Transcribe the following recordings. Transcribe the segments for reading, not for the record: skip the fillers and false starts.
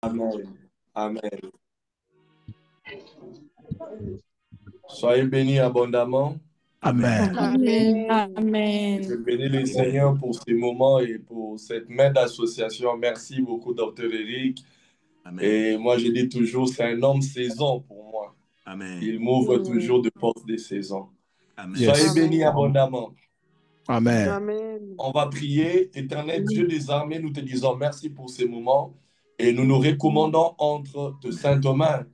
Amen. Amen. Soyez bénis abondamment. Amen. Amen. Je Amen. bénis le Seigneur pour ces moments et pour cette main d'association. Merci beaucoup, Dr. Eric. Amen. Et moi, je dis toujours, c'est un homme saison pour moi. Amen. Il m'ouvre toujours de portes de saison. Amen. Soyez Yes. bénis abondamment. Amen. Amen. On va prier. Éternel Dieu des armées, nous te disons merci pour ces moments et nous nous recommandons entre de saintes mains.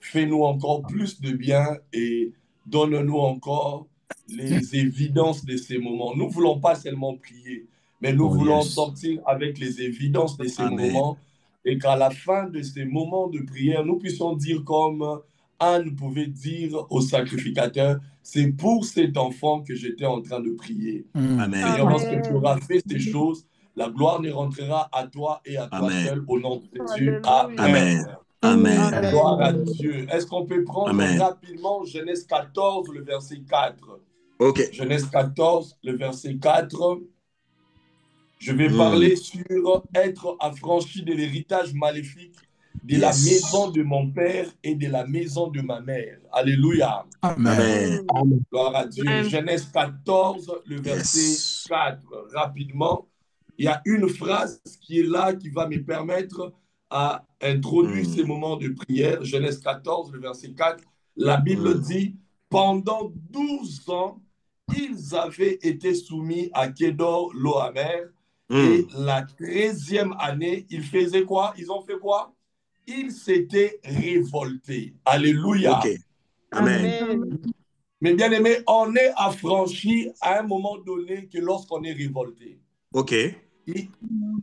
Fais-nous encore plus de bien et donne-nous encore les évidences de ces moments. Nous ne voulons pas seulement prier, mais nous voulons sortir avec les évidences de ces Amen. moments et qu'à la fin de ces moments de prière, nous puissions dire comme Anne pouvait dire au sacrificateur, c'est pour cet enfant que j'étais en train de prier. Amen. Seigneur, lorsque tu auras fait ces choses, la gloire ne rentrera à toi et à toi Amen. seul au nom de Jésus. Alléluia. Amen. Amen. Amen. Gloire à Dieu. Est-ce qu'on peut prendre Amen. rapidement Genèse 14, le verset 4? Ok. Genèse 14, le verset 4. Je vais parler sur être affranchi de l'héritage maléfique de la maison de mon père et de la maison de ma mère. Alléluia. Amen. Gloire à Dieu. Amen. Genèse 14, le verset 4. Rapidement, il y a une phrase qui est là qui va me permettre à introduire ces moments de prière. Genèse 14, le verset 4. La Bible dit, pendant 12 ans, ils avaient été soumis à Kedor Loamer. Et la 13e année, ils faisaient quoi? Ils ont fait quoi? Ils s'étaient révoltés. Alléluia. Ok. Amen. Amen. Mais bien aimé, on est affranchi à un moment donné que lorsqu'on est révolté. Ok. Il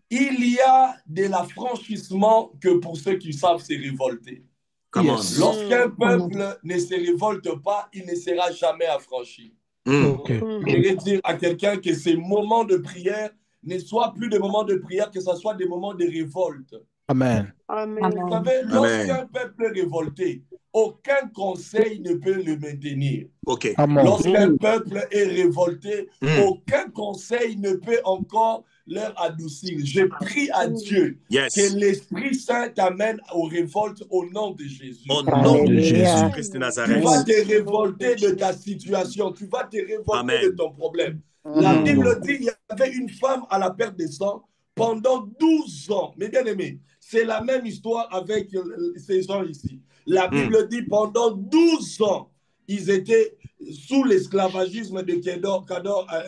y a de l'affranchissement que pour ceux qui savent se révolter. Come on. Lorsqu'un peuple ne se révolte pas, il ne sera jamais affranchi. Okay. Je voudrais dire à quelqu'un que ces moments de prière ne soient plus des moments de prière, que ce soit des moments de révolte. Amen. Amen. Vous savez, lorsqu'un peuple est révolté, aucun conseil ne peut le maintenir. Ok. Lorsqu'un peuple est révolté, aucun conseil ne peut encore leur adoucir. Je prie à Dieu que l'Esprit Saint t'amène aux révoltes au nom de Jésus. Au nom de Jésus-Christ de Nazareth. Tu vas te révolter de ta situation. Tu vas te révolter de ton problème. La Bible dit qu'il y avait une femme à la perte de sang pendant 12 ans. Mais bien aimé, c'est la même histoire avec ces gens ici. La Bible dit pendant 12 ans, ils étaient sous l'esclavagisme de Kedor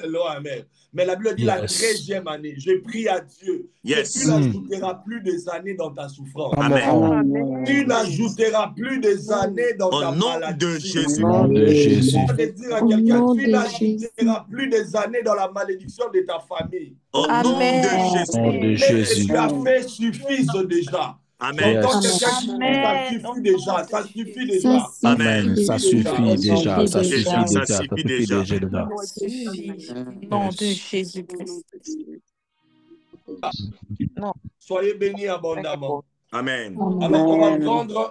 Loamer. Mais la Bible dit la 13e année. Je prie à Dieu que tu n'ajouteras plus des années dans ta souffrance. Amen. Tu n'ajouteras plus des années dans ta maladie. De Jésus. Je vais dire à quelqu'un, tu n'ajouteras plus des années dans la malédiction de ta famille. Au nom de Jésus. Tu as fait suffise déjà. Amen. J'entends quelqu'un qui dit ça suffit déjà, ça suffit déjà. Amen. Ça suffit déjà, ça suffit Déjà, déjà, ça ça suffit suffit déjà. déjà. Au nom de Jésus-Christ. Soyez bénis abondamment. Amen. Alors,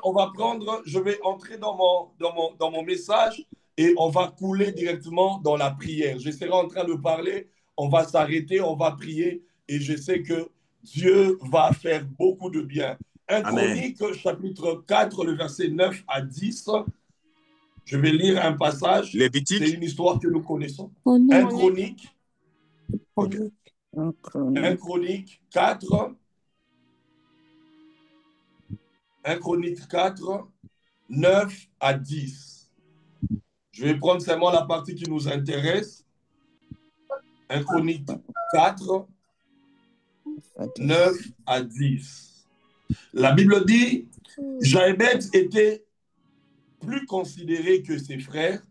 on va prendre, je vais entrer dans mon message et on va couler directement dans la prière. Je serai en train de parler, on va s'arrêter, on va prier et je sais que Dieu va faire beaucoup de bien. 1 Chronique, chapitre 4, le verset 9 à 10. Je vais lire un passage. Lévitique. C'est une histoire que nous connaissons. 1 Chronique. Okay. 1 Chronique 4. 1 Chronique 4, 9 à 10. Je vais prendre seulement la partie qui nous intéresse. 1 Chronique 4, 9 à 10. La Bible dit, Jaébet était plus considéré que ses frères.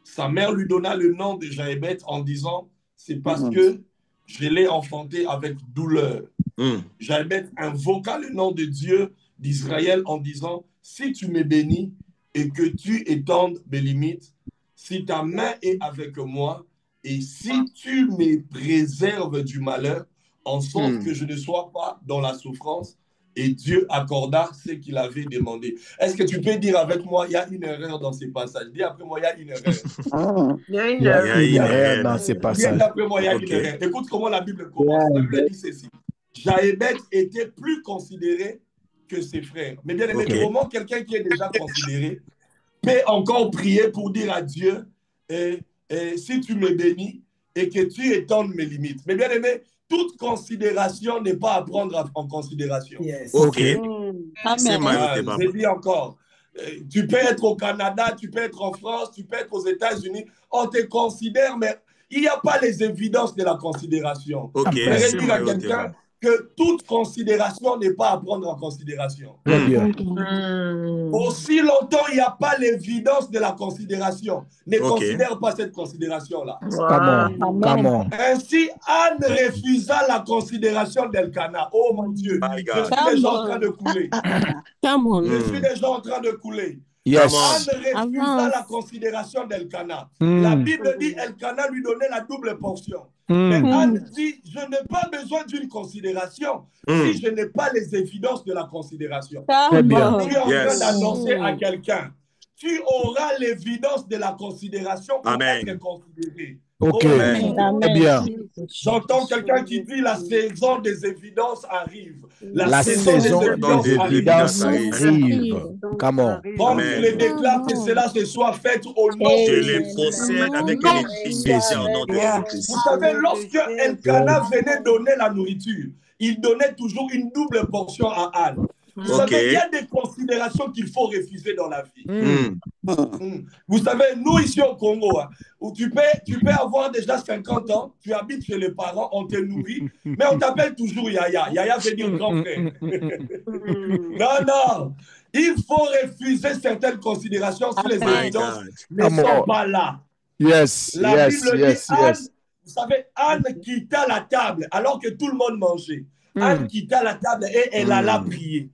Sa mère lui donna le nom de Jaébet en disant, c'est parce que je l'ai enfanté avec douleur. Jaébet invoqua le nom de Dieu d'Israël en disant, si tu me bénis et que tu étendes mes limites, si ta main est avec moi et si tu me préserves du malheur, en sorte que je ne sois pas dans la souffrance, et Dieu accorda ce qu'il avait demandé. Est-ce que tu peux dire avec moi, il y a une erreur dans ces passages? Dis après moi, il y a une erreur. Il y a Il y a une erreur dans ces passages. Dis après moi, il y a une erreur. Écoute comment la Bible commence. La Bible dit ceci. Jaébet était plus considéré que ses frères. Mais bien aimé, Ok. comment quelqu'un qui est déjà considéré peut encore prier pour dire à Dieu, si tu me bénis et que tu étendes mes limites. Mais bien aimé, toute considération n'est pas à prendre en considération. Yes. Ok. C'est Amen. mal, papa. Je dis encore, tu peux être au Canada, tu peux être en France, tu peux être aux États-Unis, on te considère, mais il n'y a pas les évidences de la considération. Ok. Je vais C'est dire à quelqu'un que toute considération n'est pas à prendre en considération. Très bien. Aussi longtemps, il n'y a pas l'évidence de la considération. Ne Ok. considère pas cette considération-là. Come on. Come on. Ainsi, Anne refusa la considération d'Elkana. Oh mon Dieu, My je God. suis déjà en train de couler. Come on. Je suis déjà en train de couler. Yes. Anne refusa Avance. la considération d'Elkana. La Bible dit Elkana lui donnait la double portion. Mais Anne dit, je n'ai pas besoin d'une considération si je n'ai pas les évidences de la considération. Très bien. Tu es en train Yes. d'annoncer à quelqu'un, tu auras l'évidence de la considération pour Amen. être considéré. Ok. Oh, Amen. Très bien. j'entends quelqu'un qui dit la saison des évidences arrive. La saison des évidences des arrive. évidences arrive. arrive. Come on. Comme Amen. je le déclare, que cela se soit fait au nom Je de les Jésus. possède avec une immédiat au nom de Jésus-Christ. Vous savez, lorsque Elkana venait donner la nourriture, il donnait toujours une double portion à Anne. Vous Ok. savez, il y a des considérations qu'il faut refuser dans la vie. Mm. Vous savez, nous ici au Congo, hein, où tu peux avoir déjà 50 ans, tu habites chez les parents, on te nourrit, mais on t'appelle toujours Yaya. Yaya veut dire grand frère. Non, non. Il faut refuser certaines considérations si les My évidences God. ne Come sont on. pas là. Yes. La Yes. Bible Yes. dit, Anne, Yes. vous savez, Anne quitta la table alors que tout le monde mangeait. Anne quitta la table et elle alla prier.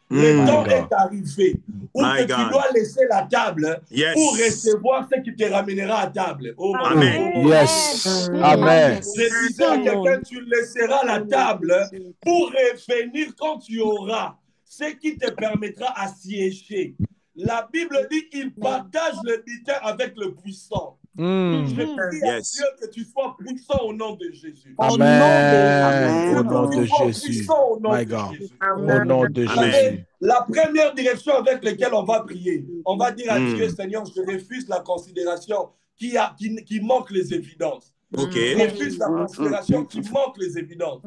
Le Mm. temps God. est arrivé où My que tu God. dois laisser la table Yes. pour recevoir ce qui te ramènera à table. Oh, mon Amen. Dieu. Yes. Amen. Je disais à quelqu'un, tu laisseras la table pour revenir quand tu auras ce qui te permettra à siéger. La Bible dit, il partage le butin avec le puissant. Je prie à Yes. Dieu que tu sois puissant au nom de Jésus. Amen. Au Que nom tu de sois Jésus. puissant au nom My de God. Jésus. Au nom de Vous Amen. Jésus. savez, la première direction avec laquelle on va prier, on va dire à Mm. Dieu, Seigneur, je refuse la considération qui manque les évidences. Ok. Je refuse la considération qui manque les évidences.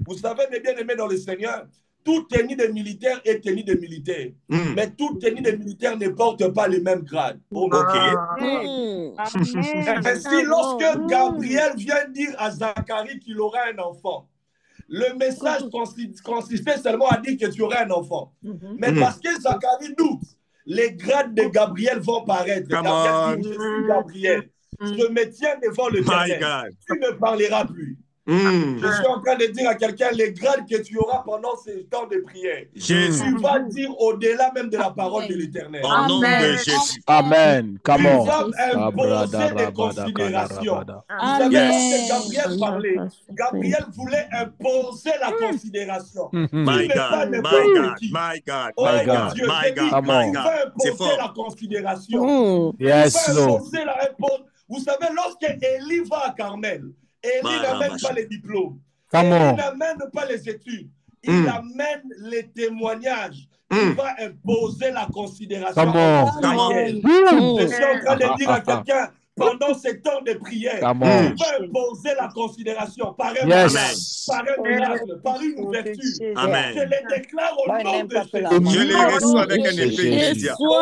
Vous savez, mes bien-aimés dans le Seigneur, toute tenue de militaire est tenue de militaire. Mm. Mais toute tenue de militaire ne porte pas le même grade. Oh, mon Ok. Dieu. Ainsi, lorsque Gabriel vient dire à Zacharie qu'il aura un enfant, le message consistait seulement à dire que tu auras un enfant. Mais parce que Zacharie doute, les grades de Gabriel vont paraître. Come Gabriel on. dit, je suis Gabriel. Je me tiens devant My l'Éternel. God. Tu ne parleras plus. Mm. Je suis en train de dire à quelqu'un les grades que tu auras pendant ces temps de prière. Jésus. Tu vas dire au-delà même de la parole de l'Éternel. Au nom de Jésus. Amen. Come Tu on. vas imposer des considérations. Vous savez, lorsque Gabriel parlait, Gabriel voulait imposer la considération. Tu My n'es pas God. My n'importe God. qui. My God. Oh My My mon God. Dieu, My j'ai dit, God. Come My on. tu God. vas C'est imposer fort. la considération. Yes, Tu vas Lord. imposer la réponse. Vous savez, lorsque Élie va à Carmel, Élie n'amène pas les diplômes. Come Élie on. n'amène pas les études. Il amène les témoignages. Il va imposer la considération Come à on. Israël. Je suis en train de dire à quelqu'un, pendant ces temps de prière, Come on. tu vas imposer la considération par un Yes. mariage, par un miracle, par une ouverture. Amen. Je les déclare au nom de Jésus. Je les reçois avec un C'est effet Jésus. immédiat. Oh,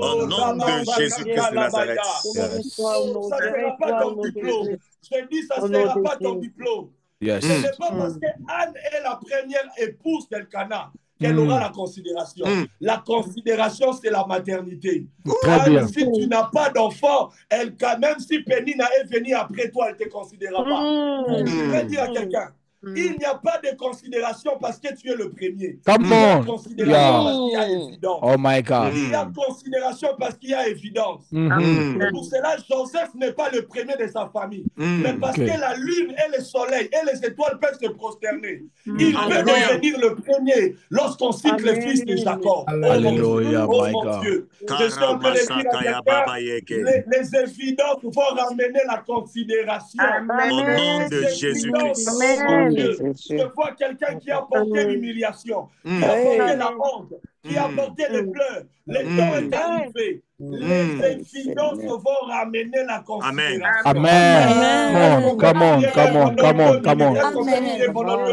Au nom de Jésus-Christ de Nazareth. Yes. Oh, ça ne sera pas ton diplôme. Je dis, ça ne sera pas ton diplôme. Ce Yes. n'est pas parce que Anne est la première épouse d'Elkana qu'elle aura la considération. La considération, c'est la maternité. Très Anne, bien. si tu n'as pas d'enfant, même si Pénina est venue après toi, elle ne te considérera pas. Je vais dire à quelqu'un, il n'y a pas de considération parce que tu es le premier. Come Il y a on. considération Yeah. parce qu'il y a évidence. Oh my God. Il y a considération parce qu'il y a évidence. C'est pour cela, Joseph n'est pas le premier de sa famille. Mais parce Ok. que la lune et le soleil et les étoiles peuvent se prosterner. Il peut Alléluia. devenir le premier lorsqu'on cite le fils de Jacob. Alléluia, Oh my mon God. Dieu. Je suis en train de dire à quelqu'un, les évidences vont ramener la considération. Au nom de Les Jésus-Christ. évidences, oh mon Dieu, je vois quelqu'un qui a porté l'humiliation, qui a porté la honte, qui a porté les pleurs. Le temps est arrivé. Les évidences vont ramener la considération. Amen. Come on.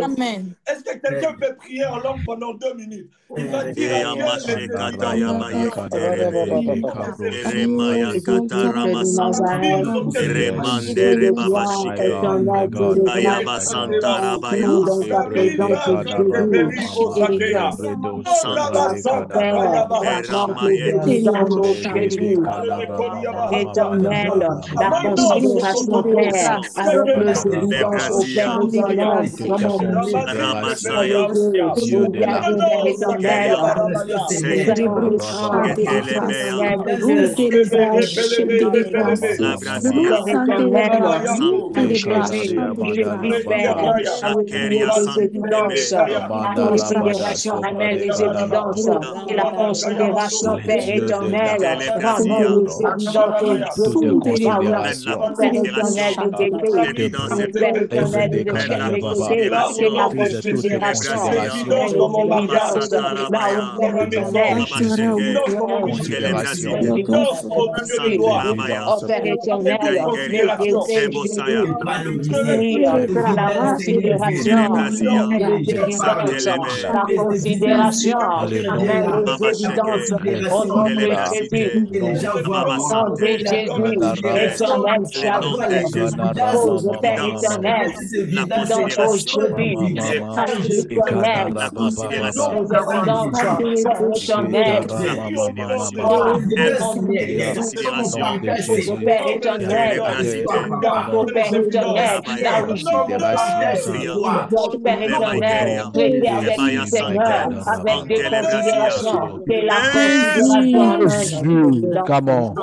Amen. Est-ce que quelqu'un peut prier en langue pendant 2 minutes? Il va dire à Dieu les éternel, la considération, Père, avec les évidences au Père éternel, dans mon ministère, la considération, Père éternel, Come on.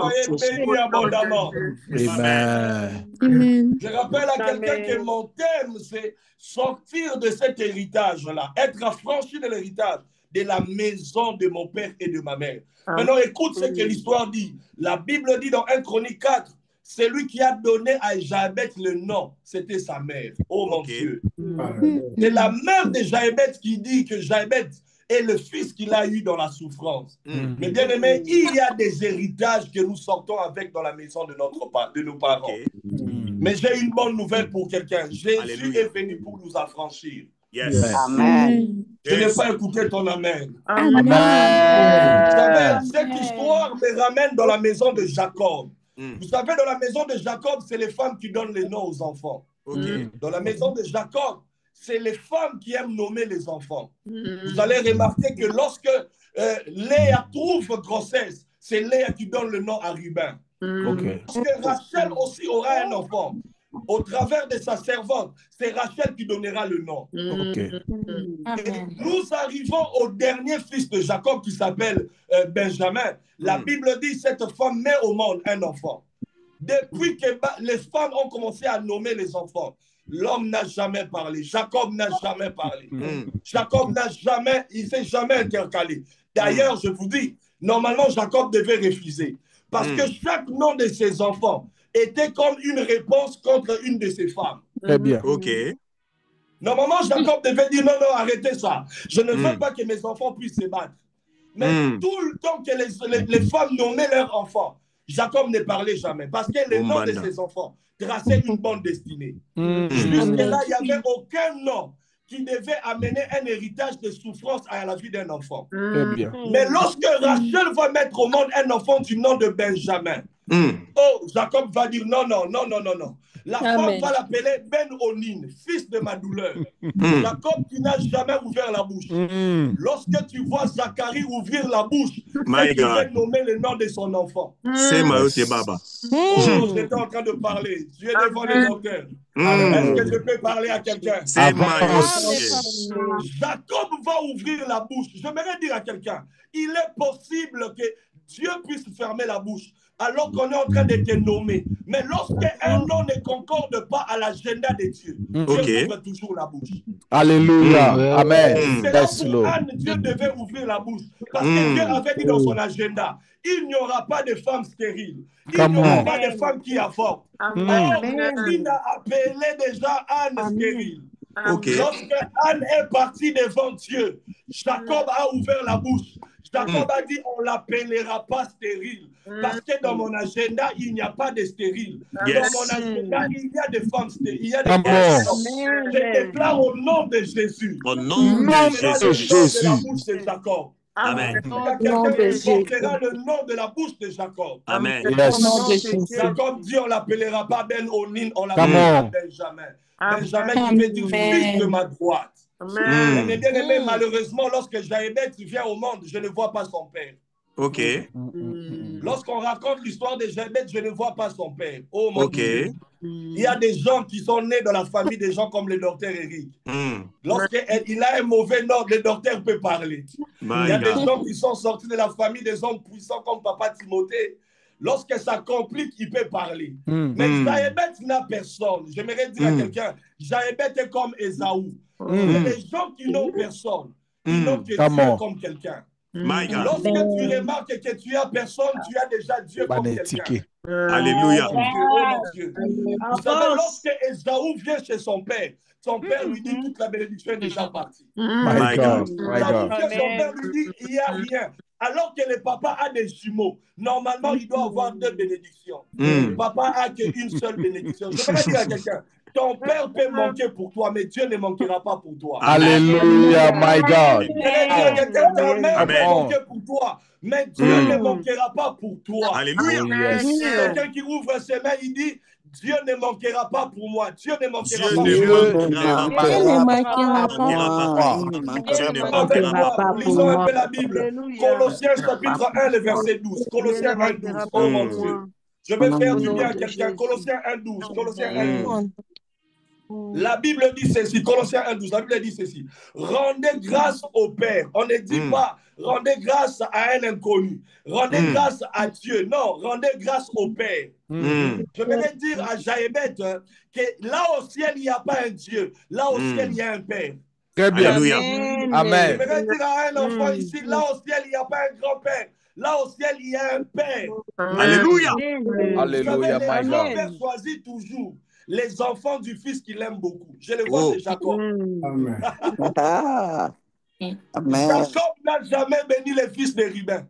Amen. Je rappelle à quelqu'un que mon thème, c'est sortir de cet héritage-là, être affranchi de l'héritage de la maison de mon père et de ma mère. Maintenant, écoute ce que l'histoire dit. La Bible dit dans 1 Chronique 4, c'est lui qui a donné à Jaébeth le nom. C'était sa mère. Oh mon Dieu. C'est la mère de Jaébeth qui dit que Jaébeth est le fils qu'il a eu dans la souffrance. Mais bien aimé, il y a des héritages que nous sortons avec dans la maison de nos parents. Mais j'ai une bonne nouvelle pour quelqu'un. Jésus est venu pour nous affranchir. Amen. Je n'ai pas écouté ton amen. Amen. Vous savez, cette histoire me ramène dans la maison de Jacob. Vous savez, dans la maison de Jacob, c'est les femmes qui donnent les noms aux enfants. Dans la maison de Jacob, c'est les femmes qui aiment nommer les enfants. Vous allez remarquer que lorsque Léa trouve grossesse, c'est Léa qui donne le nom à Ruben. Parce que Rachel aussi aura un enfant. Au travers de sa servante, c'est Rachel qui donnera le nom. Nous arrivons au dernier fils de Jacob qui s'appelle Benjamin. La Bible dit cette femme met au monde un enfant. Depuis que les femmes ont commencé à nommer les enfants, l'homme n'a jamais parlé. Jacob n'a jamais parlé. Jacob n'a jamais, il ne s'est jamais intercalé. D'ailleurs, je vous dis, normalement, Jacob devait refuser. Parce que chaque nom de ses enfants était comme une réponse contre une de ses femmes. Très bien. Normalement, Jacob devait dire non, non, arrêtez ça. Je ne veux pas que mes enfants puissent se battre. Mais tout le temps que les femmes nommaient leurs enfants, Jacob ne parlait jamais. Parce que les noms de ses enfants traçaient une bonne destinée. Jusque-là, il n'y avait aucun nom qui devait amener un héritage de souffrance à la vie d'un enfant. Mais lorsque Rachel va mettre au monde un enfant du nom de Benjamin, oh, Jacob va dire non, non, non, non, non, non. La femme va l'appeler Ben-Onin, fils de ma douleur. Jacob qui n'a jamais ouvert la bouche. Lorsque tu vois Zacharie ouvrir la bouche, il va nommer le nom de son enfant. C'est Maote Baba. Oh, j'étais en train de parler. Tu es devant les auteurs. Est-ce que je peux parler à quelqu'un? C'est Maote. Jacob va ouvrir la bouche. J'aimerais dire à quelqu'un, il est possible que Dieu puisse fermer la bouche alors qu'on est en train de te nommer. Mais lorsqu'un nom ne concorde pas à l'agenda de Dieu, Dieu ouvre toujours la bouche. Alléluia. Amen. C'est là pour Anne, Dieu devait ouvrir la bouche. Parce que Dieu avait dit dans son agenda, il n'y aura pas de femmes stériles. Il n'y aura pas de femmes qui avortent. Or, il a appelé déjà Anne stérile. Ok. Lorsque Anne est partie devant Dieu, Jacob a ouvert la bouche. Jacob a dit, on ne l'appellera pas stérile. Parce que dans mon agenda, il n'y a pas de stérile. Yes. Dans mon agenda, il y a des femmes stériles. Il y a des Come femmes on. stériles. Je déclare au nom de Jésus. Au nom Nom de de Jésus. Jésus. Le nom de la bouche de Jacob. Amen. Il y a quelqu'un qui portera le nom de la bouche de Jacob. Amen. Yes. Au nom de Jésus. Jacob dit, on ne l'appellera pas Ben Onin, on Come l'appellera on. Benjamin. Benjamin qui veut dire fils de ma droite. Mais bien aimé, malheureusement, lorsque Jaébet vient au monde, je ne vois pas son père. Ok. Lorsqu'on raconte l'histoire de Jaébet, je ne vois pas son père. Oh mon Ok. Dieu. Il y a des gens qui sont nés dans la famille des gens comme le docteur Eric. Lorsqu'il a un mauvais nom, le docteur peut parler. Il y a des gens qui sont sortis de la famille des hommes puissants comme Papa Timothée. Lorsque ça complique, il peut parler. Mais Jaébet n'a personne. J'aimerais dire à quelqu'un, Jaébet est comme Ésaü. Il y a des gens qui n'ont personne. Ils n'ont que Dieu comme quelqu'un. Lorsque tu remarques que tu as personne, tu as déjà Dieu comme quelqu'un. Alléluia. Oh mon Dieu. Vous savez, lorsque Ésaü vient chez son père lui dit toute la bénédiction est déjà partie. My God. My God. Son père lui dit il n'y a rien. Alors que le papa a des jumeaux, normalement il doit avoir 2 bénédictions. Le papa a qu'une seule bénédiction. Je vais dire à quelqu'un, ton père peut manquer pour toi, mais Dieu ne manquera pas pour toi. Alléluia, my God. Je vais dire à quelqu'un, ta mère peut Amen. manquer pour toi, mais Dieu ne manquera pas pour toi. Alléluia. Quelqu'un qui ouvre ses mains, il dit, Dieu ne manquera pas pour moi. Dieu ne manquera Dieu pas ne pour moi. manquera Avec moi, lisons un peu la Bible. Colossiens chapitre 1, le verset 12. Colossiens 1, 12. Oh mon Dieu. Je vais faire du bien à quelqu'un. Colossiens 1, 12. Colossiens 1, 12. La Bible dit ceci, Colossiens 1, 12, la Bible dit ceci. Rendez grâce au Père. On ne dit pas rendez grâce à un inconnu. Rendez grâce à Dieu. Non, rendez grâce au Père. Je vais dire à Jaébet que là au ciel, il n'y a pas un Dieu. Là au ciel, il y a un Père. Très bien. Alléluia. Amen. Je vais dire à un enfant ici, là au ciel, il n'y a pas un grand-père. Là au ciel, il y a un Père. Alléluia. Alléluia, Vous savez, my le God. Père choisit toujours les enfants du Fils qu'il aime beaucoup. Je le vois, c'est Jacob. Jacob n'a jamais béni les fils de Ruben.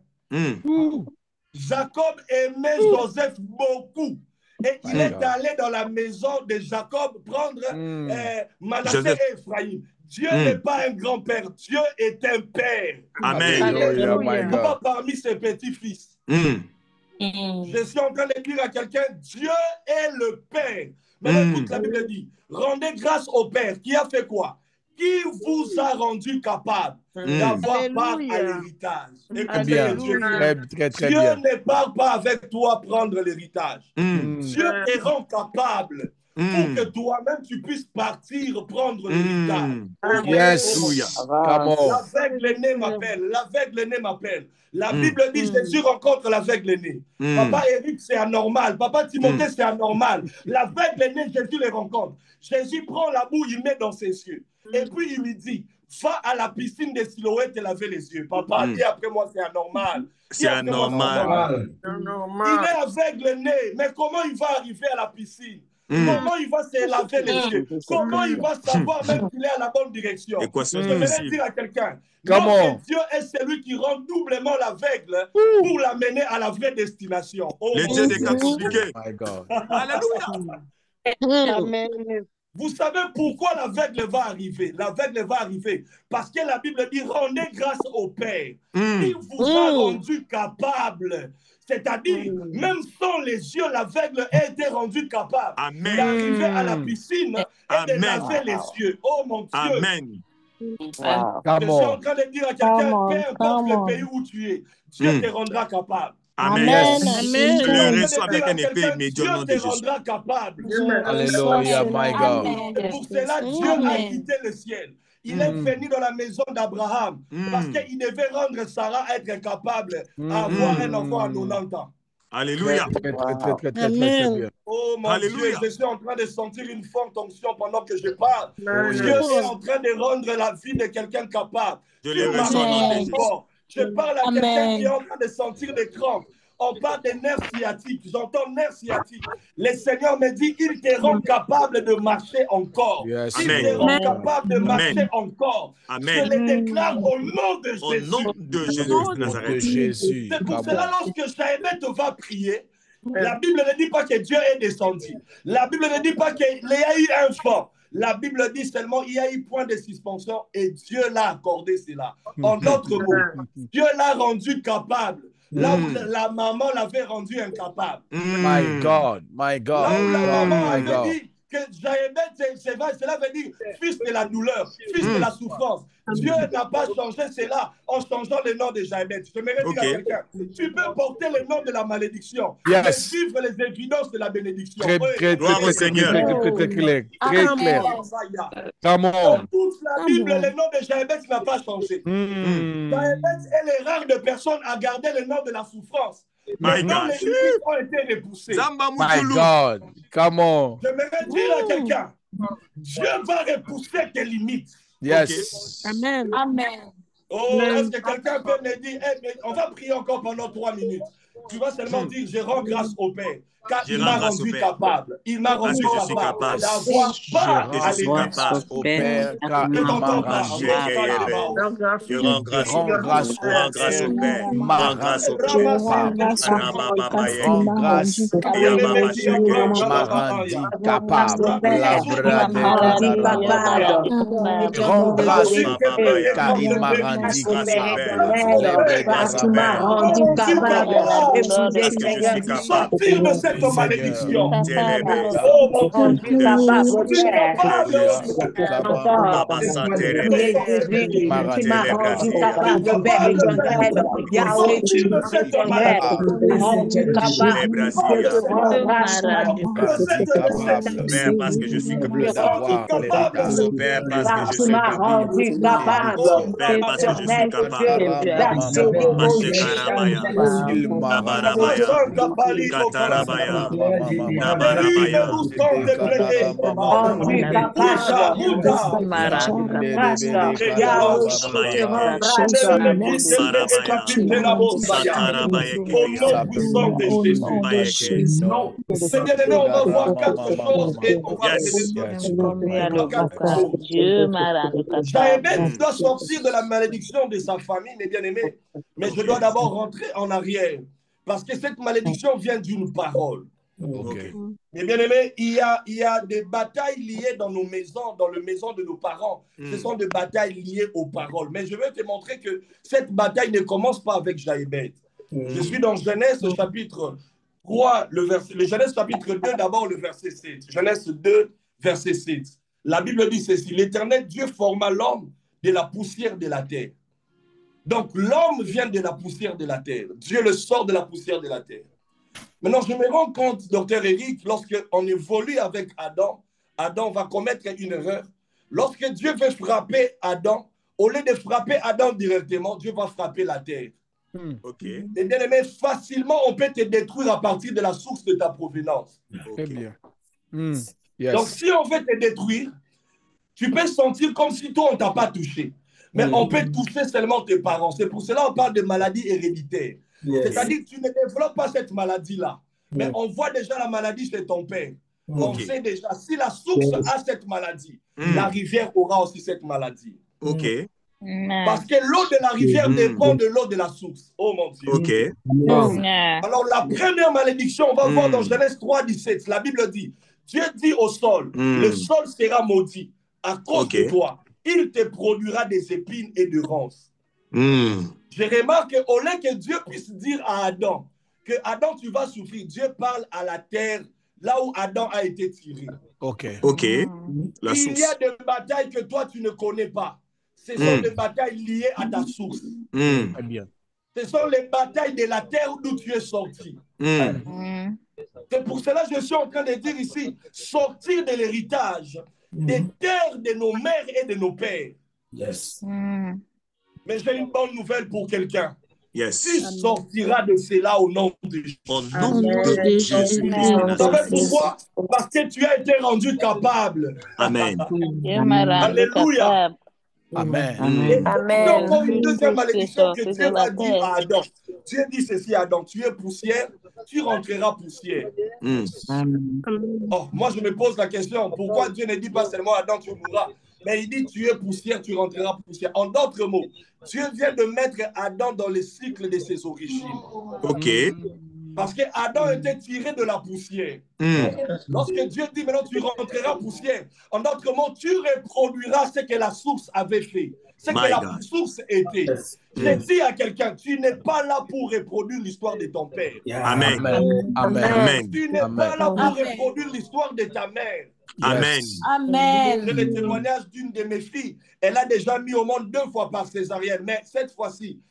Jacob aimait Joseph beaucoup. Et il est allé dans la maison de Jacob prendre Manassé et Ephraïm. Dieu n'est pas un grand-père, Dieu est un père. Amen. Alléluia, my Pas God. parmi ses petits-fils. Je suis en train de dire à quelqu'un, Dieu est le Père. Maintenant, toute la Bible dit, rendez grâce au Père qui a fait quoi? Qui vous a rendu capable d'avoir part à l'héritage. Très bien. Très Dieu bien. ne part pas avec toi prendre l'héritage. Dieu te rend capable pour que toi-même tu puisses partir prendre l'héritage. Yes. Come on. L'aveugle-né m'appelle. L'aveugle-né m'appelle. La Bible dit Jésus rencontre l'aveugle-né. Papa Eric, c'est anormal. Papa Timothée, c'est anormal. L'aveugle-né, Jésus le rencontre. Jésus prend la boue, il met dans ses yeux. Et puis il lui dit, va à la piscine de Siloé te laver les yeux. Papa dit après moi, c'est anormal. C'est anormal. Il est aveugle-né. Mais comment il va arriver à la piscine? Comment il va se laver les yeux? Comment il va savoir même qu'il est à la bonne direction? Je vais dire à quelqu'un, notre Dieu est celui qui rend doublement l'aveugle pour l'amener à la vraie destination. Oh, Le Dieu des cas compliqués. My God. Alléluia. Amen. Vous savez pourquoi l'aveugle va arriver? L'aveugle va arriver parce que la Bible dit rendez grâce au Père. Il vous a rendu capable. C'est-à-dire, même sans les yeux, l'aveugle a été rendu capable d'arriver à la piscine et de laver les yeux. Oh mon Dieu! Amen. Je suis en train de dire à quelqu'un, peu importe le pays où tu es, Dieu te rendra capable. Amen. Amen. Je le reçois avec un épée immédiat au nom de Dieu te Jésus. rendra capable. Alléluia, my God. Et pour cela, Dieu a quitté le ciel. Il est venu dans la maison d'Abraham parce qu'il devait rendre Sarah être capable d'avoir un enfant à 90 ans. Alléluia. Très bien. Oh mon Alléluia. Dieu, je suis en train de sentir une forte onction pendant que je parle. Dieu est en train de rendre la vie de quelqu'un capable. Je le reçois au nom de Jésus. Je parle à quelqu'un qui est en train de sentir des crampes. on parle des nerfs sciatiques. J'entends nerfs sciatiques. Le Seigneur me dit, il te rend capable de marcher encore. Yes, Il te rend capable de marcher encore. Amen. Je le déclare au nom de Jésus. Au nom de Jésus de Nazareth. C'est pour cela, lorsque Jaébet va prier, la Bible ne dit pas que Dieu est descendu. La Bible ne dit pas qu'il y a eu un vent. La Bible dit seulement qu'il y a eu point de suspension et Dieu l'a accordé cela. En d'autres mots, Dieu l'a rendu capable. Là où la maman l'avait rendu incapable. My God, my God. Là où la maman my God. avait dit que Jaébet, cela veut dire fils de la douleur, fils de la souffrance. Dieu n'a pas changé cela en changeant le nom de Jaébet. Je me dire à quelqu'un, tu peux porter le nom de la malédiction, mais vivre les évidences de la bénédiction. Très clair. Come on. Dans toute la Bible, le nom de Jaébet n'a pas changé. Jaébet est le rare de personnes à garder le nom de la souffrance. Mais non, les limites ont été repoussées. My God, come on. Je me dire à quelqu'un, Dieu va repousser tes limites. Yes. Amen. Amen. Oh, est-ce que quelqu'un peut me dire, mais on va prier encore pendant 3 minutes. Tu vas seulement dire, je rends grâce au Père, car il m'a rendu capable. Il m'a rendu capable d'avoir part à grâce au Père, car il m'a rendu capable. Je rends grâce au Père, rends grâce au Père, rends grâce m'a rendu capable. Rends grâce car il m'a rendu capable. Sortir de cette malédiction. Père, parce que je suis capable d'avoir Père, parce que je suis capable. Père, parce que je suis On va voir quelque chose et on va Jaébet doit sortir de la malédiction de sa famille, mes bien-aimés. Mais je dois d'abord rentrer en arrière. Parce que cette malédiction vient d'une parole. Mes bien-aimés, il y a des batailles liées dans nos maisons, dans le maison de nos parents. Ce sont des batailles liées aux paroles. Mais je vais te montrer que cette bataille ne commence pas avec Jaébet. Je suis dans Genèse chapitre 3, le Genèse chapitre 2, d'abord le verset 7. Genèse 2, verset 7. La Bible dit ceci: l'Éternel Dieu forma l'homme de la poussière de la terre. Donc l'homme vient de la poussière de la terre. Dieu le sort de la poussière de la terre. Maintenant, je me rends compte, docteur Eric, lorsqu'on évolue avec Adam, Adam va commettre une erreur. Lorsque Dieu veut frapper Adam, au lieu de frapper Adam directement, Dieu va frapper la terre. Et bien aimé, facilement, on peut te détruire à partir de la source de ta provenance. Très bien. Donc, si on veut te détruire, tu peux sentir comme si toi, on ne t'a pas touché. Mais on peut toucher seulement tes parents. C'est pour cela qu'on parle de maladie héréditaire. C'est-à-dire que tu ne développes pas cette maladie-là. Mais on voit déjà la maladie chez ton père. On sait déjà, si la source a cette maladie, la rivière aura aussi cette maladie. Parce que l'eau de la rivière dépend de l'eau de la source. Oh mon Dieu. Alors la première malédiction, on va voir dans Genèse 3, 17. La Bible dit, Dieu dit au sol, le sol sera maudit à cause de toi. Il te produira des épines et de ronces. Je remarque qu'au lieu que Dieu puisse dire à Adam que Adam, tu vas souffrir, Dieu parle à la terre, là où Adam a été tiré. Il y a des batailles que toi, tu ne connais pas. Ce sont des batailles liées à ta source. Très bien. Ce sont les batailles de la terre d'où tu es sorti. C'est pour cela que je suis en train de dire ici, sortir de l'héritage des terres de nos mères et de nos pères. Mais j'ai une bonne nouvelle pour quelqu'un. Tu sortiras de cela au nom de Jésus. Au nom de Jésus. Vous savez pourquoi? Parce que tu as été rendu capable. Amen. Alléluia. Amen. Et Amen. encore une deuxième Jésus est malédiction que sorti Dieu de la va dire terre. à Adam. Dieu dit ceci à Adam, tu es poussière, tu rentreras poussière. Amen. Oh, moi, je me pose la question, pourquoi Dieu ne dit pas seulement Adam, tu mourras, mais il dit tu es poussière, tu rentreras poussière. En d'autres mots, Dieu vient de mettre Adam dans le cycle de ses origines. OK. Parce que Adam était tiré de la poussière. Lorsque Dieu dit maintenant tu rentreras poussière, en d'autres mots, tu reproduiras ce que la source avait fait, ce que la source était. Je dis à quelqu'un, tu n'es pas là pour reproduire l'histoire de ton père. Amen. Amen. Tu n'es pas là pour reproduire l'histoire de ta mère. Amen. Amen. J'ai le témoignage d'une de mes filles. Elle a déjà mis au monde 2 fois par césarienne, mais cette fois-ci,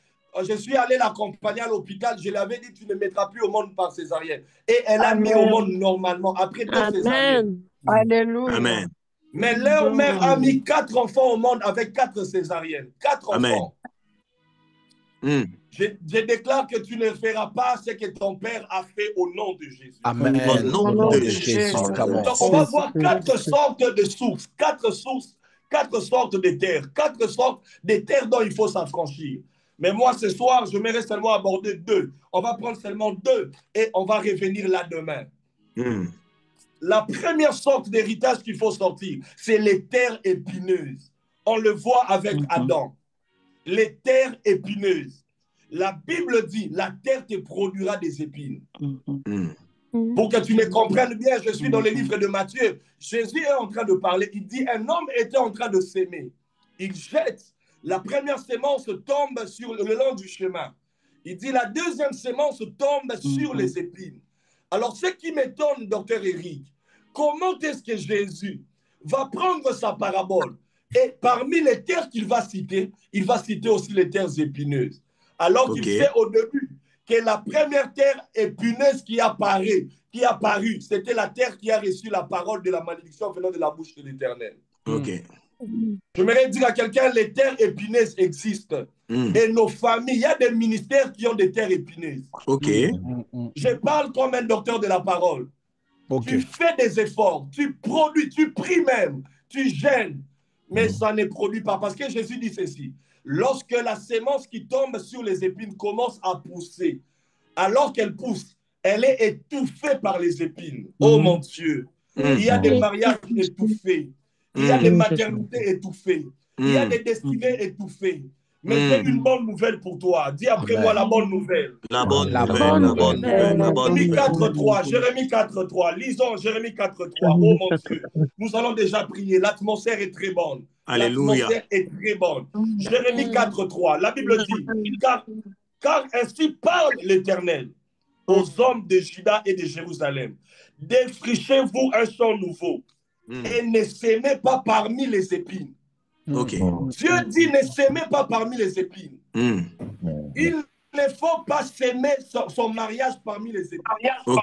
je suis allé l'accompagner à l'hôpital. Je lui avais dit, tu ne mettras plus au monde par césarienne. Et elle a mis au monde normalement, après 2 césariennes. Alléluia. Amen. Mais leur mère a mis 4 enfants au monde avec 4 césariennes. 4 enfants. Je déclare que tu ne feras pas ce que ton père a fait au nom de Jésus. Amen. Au nom de Jésus. Donc, on va voir 4 sortes de sources, 4 sources, 4 sortes de terres, 4 sortes de terres dont il faut s'affranchir. Mais moi, ce soir, je m'aimerais seulement aborder 2. On va prendre seulement 2 et on va revenir là demain. La première sorte d'héritage qu'il faut sortir, c'est les terres épineuses. On le voit avec Adam. Les terres épineuses. La Bible dit, la terre te produira des épines. Pour que tu me comprennes bien, je suis dans le livre de Matthieu. Jésus est en train de parler. Il dit, un homme était en train de s'aimer. Il jette. La première sémence tombe sur le long du chemin. Il dit, la deuxième sémence tombe sur les épines. Alors, ce qui m'étonne, docteur Eric, comment est-ce que Jésus va prendre sa parabole et parmi les terres qu'il va citer, il va citer aussi les terres épineuses. Alors qu'il sait au début que la première terre épineuse qui apparaît, c'était la terre qui a reçu la parole de la malédiction venant de la bouche de l'Éternel. J'aimerais dire à quelqu'un, les terres épineuses existent. Et nos familles, il y a des ministères qui ont des terres épineuses. Je parle comme un docteur de la parole. Tu fais des efforts, tu produis, tu pries même, tu gênes, mais ça ne produit pas. Parce que Jésus dit ceci, lorsque la sémence qui tombe sur les épines commence à pousser, alors qu'elle pousse, elle est étouffée par les épines. Oh mon Dieu, il y a des mariages étouffés, il y a des maternités étouffées, il y a des destinées étouffées. Mais j'ai une bonne nouvelle pour toi. Dis après moi la bonne nouvelle. La bonne nouvelle. Jérémie 4.3. Jérémie 4.3. Lisons Jérémie 4.3. Oh mon Dieu. Nous allons déjà prier. L'atmosphère est très bonne. L'atmosphère est très bonne. Jérémie 4.3. La Bible dit, car ainsi parle l'Éternel aux hommes de Juda et de Jérusalem. Défrichez-vous un champ nouveau et ne s'aimez pas parmi les épines. Dieu dit ne s'aimer pas parmi les épines. Il ne faut pas s'aimer son mariage parmi les épines.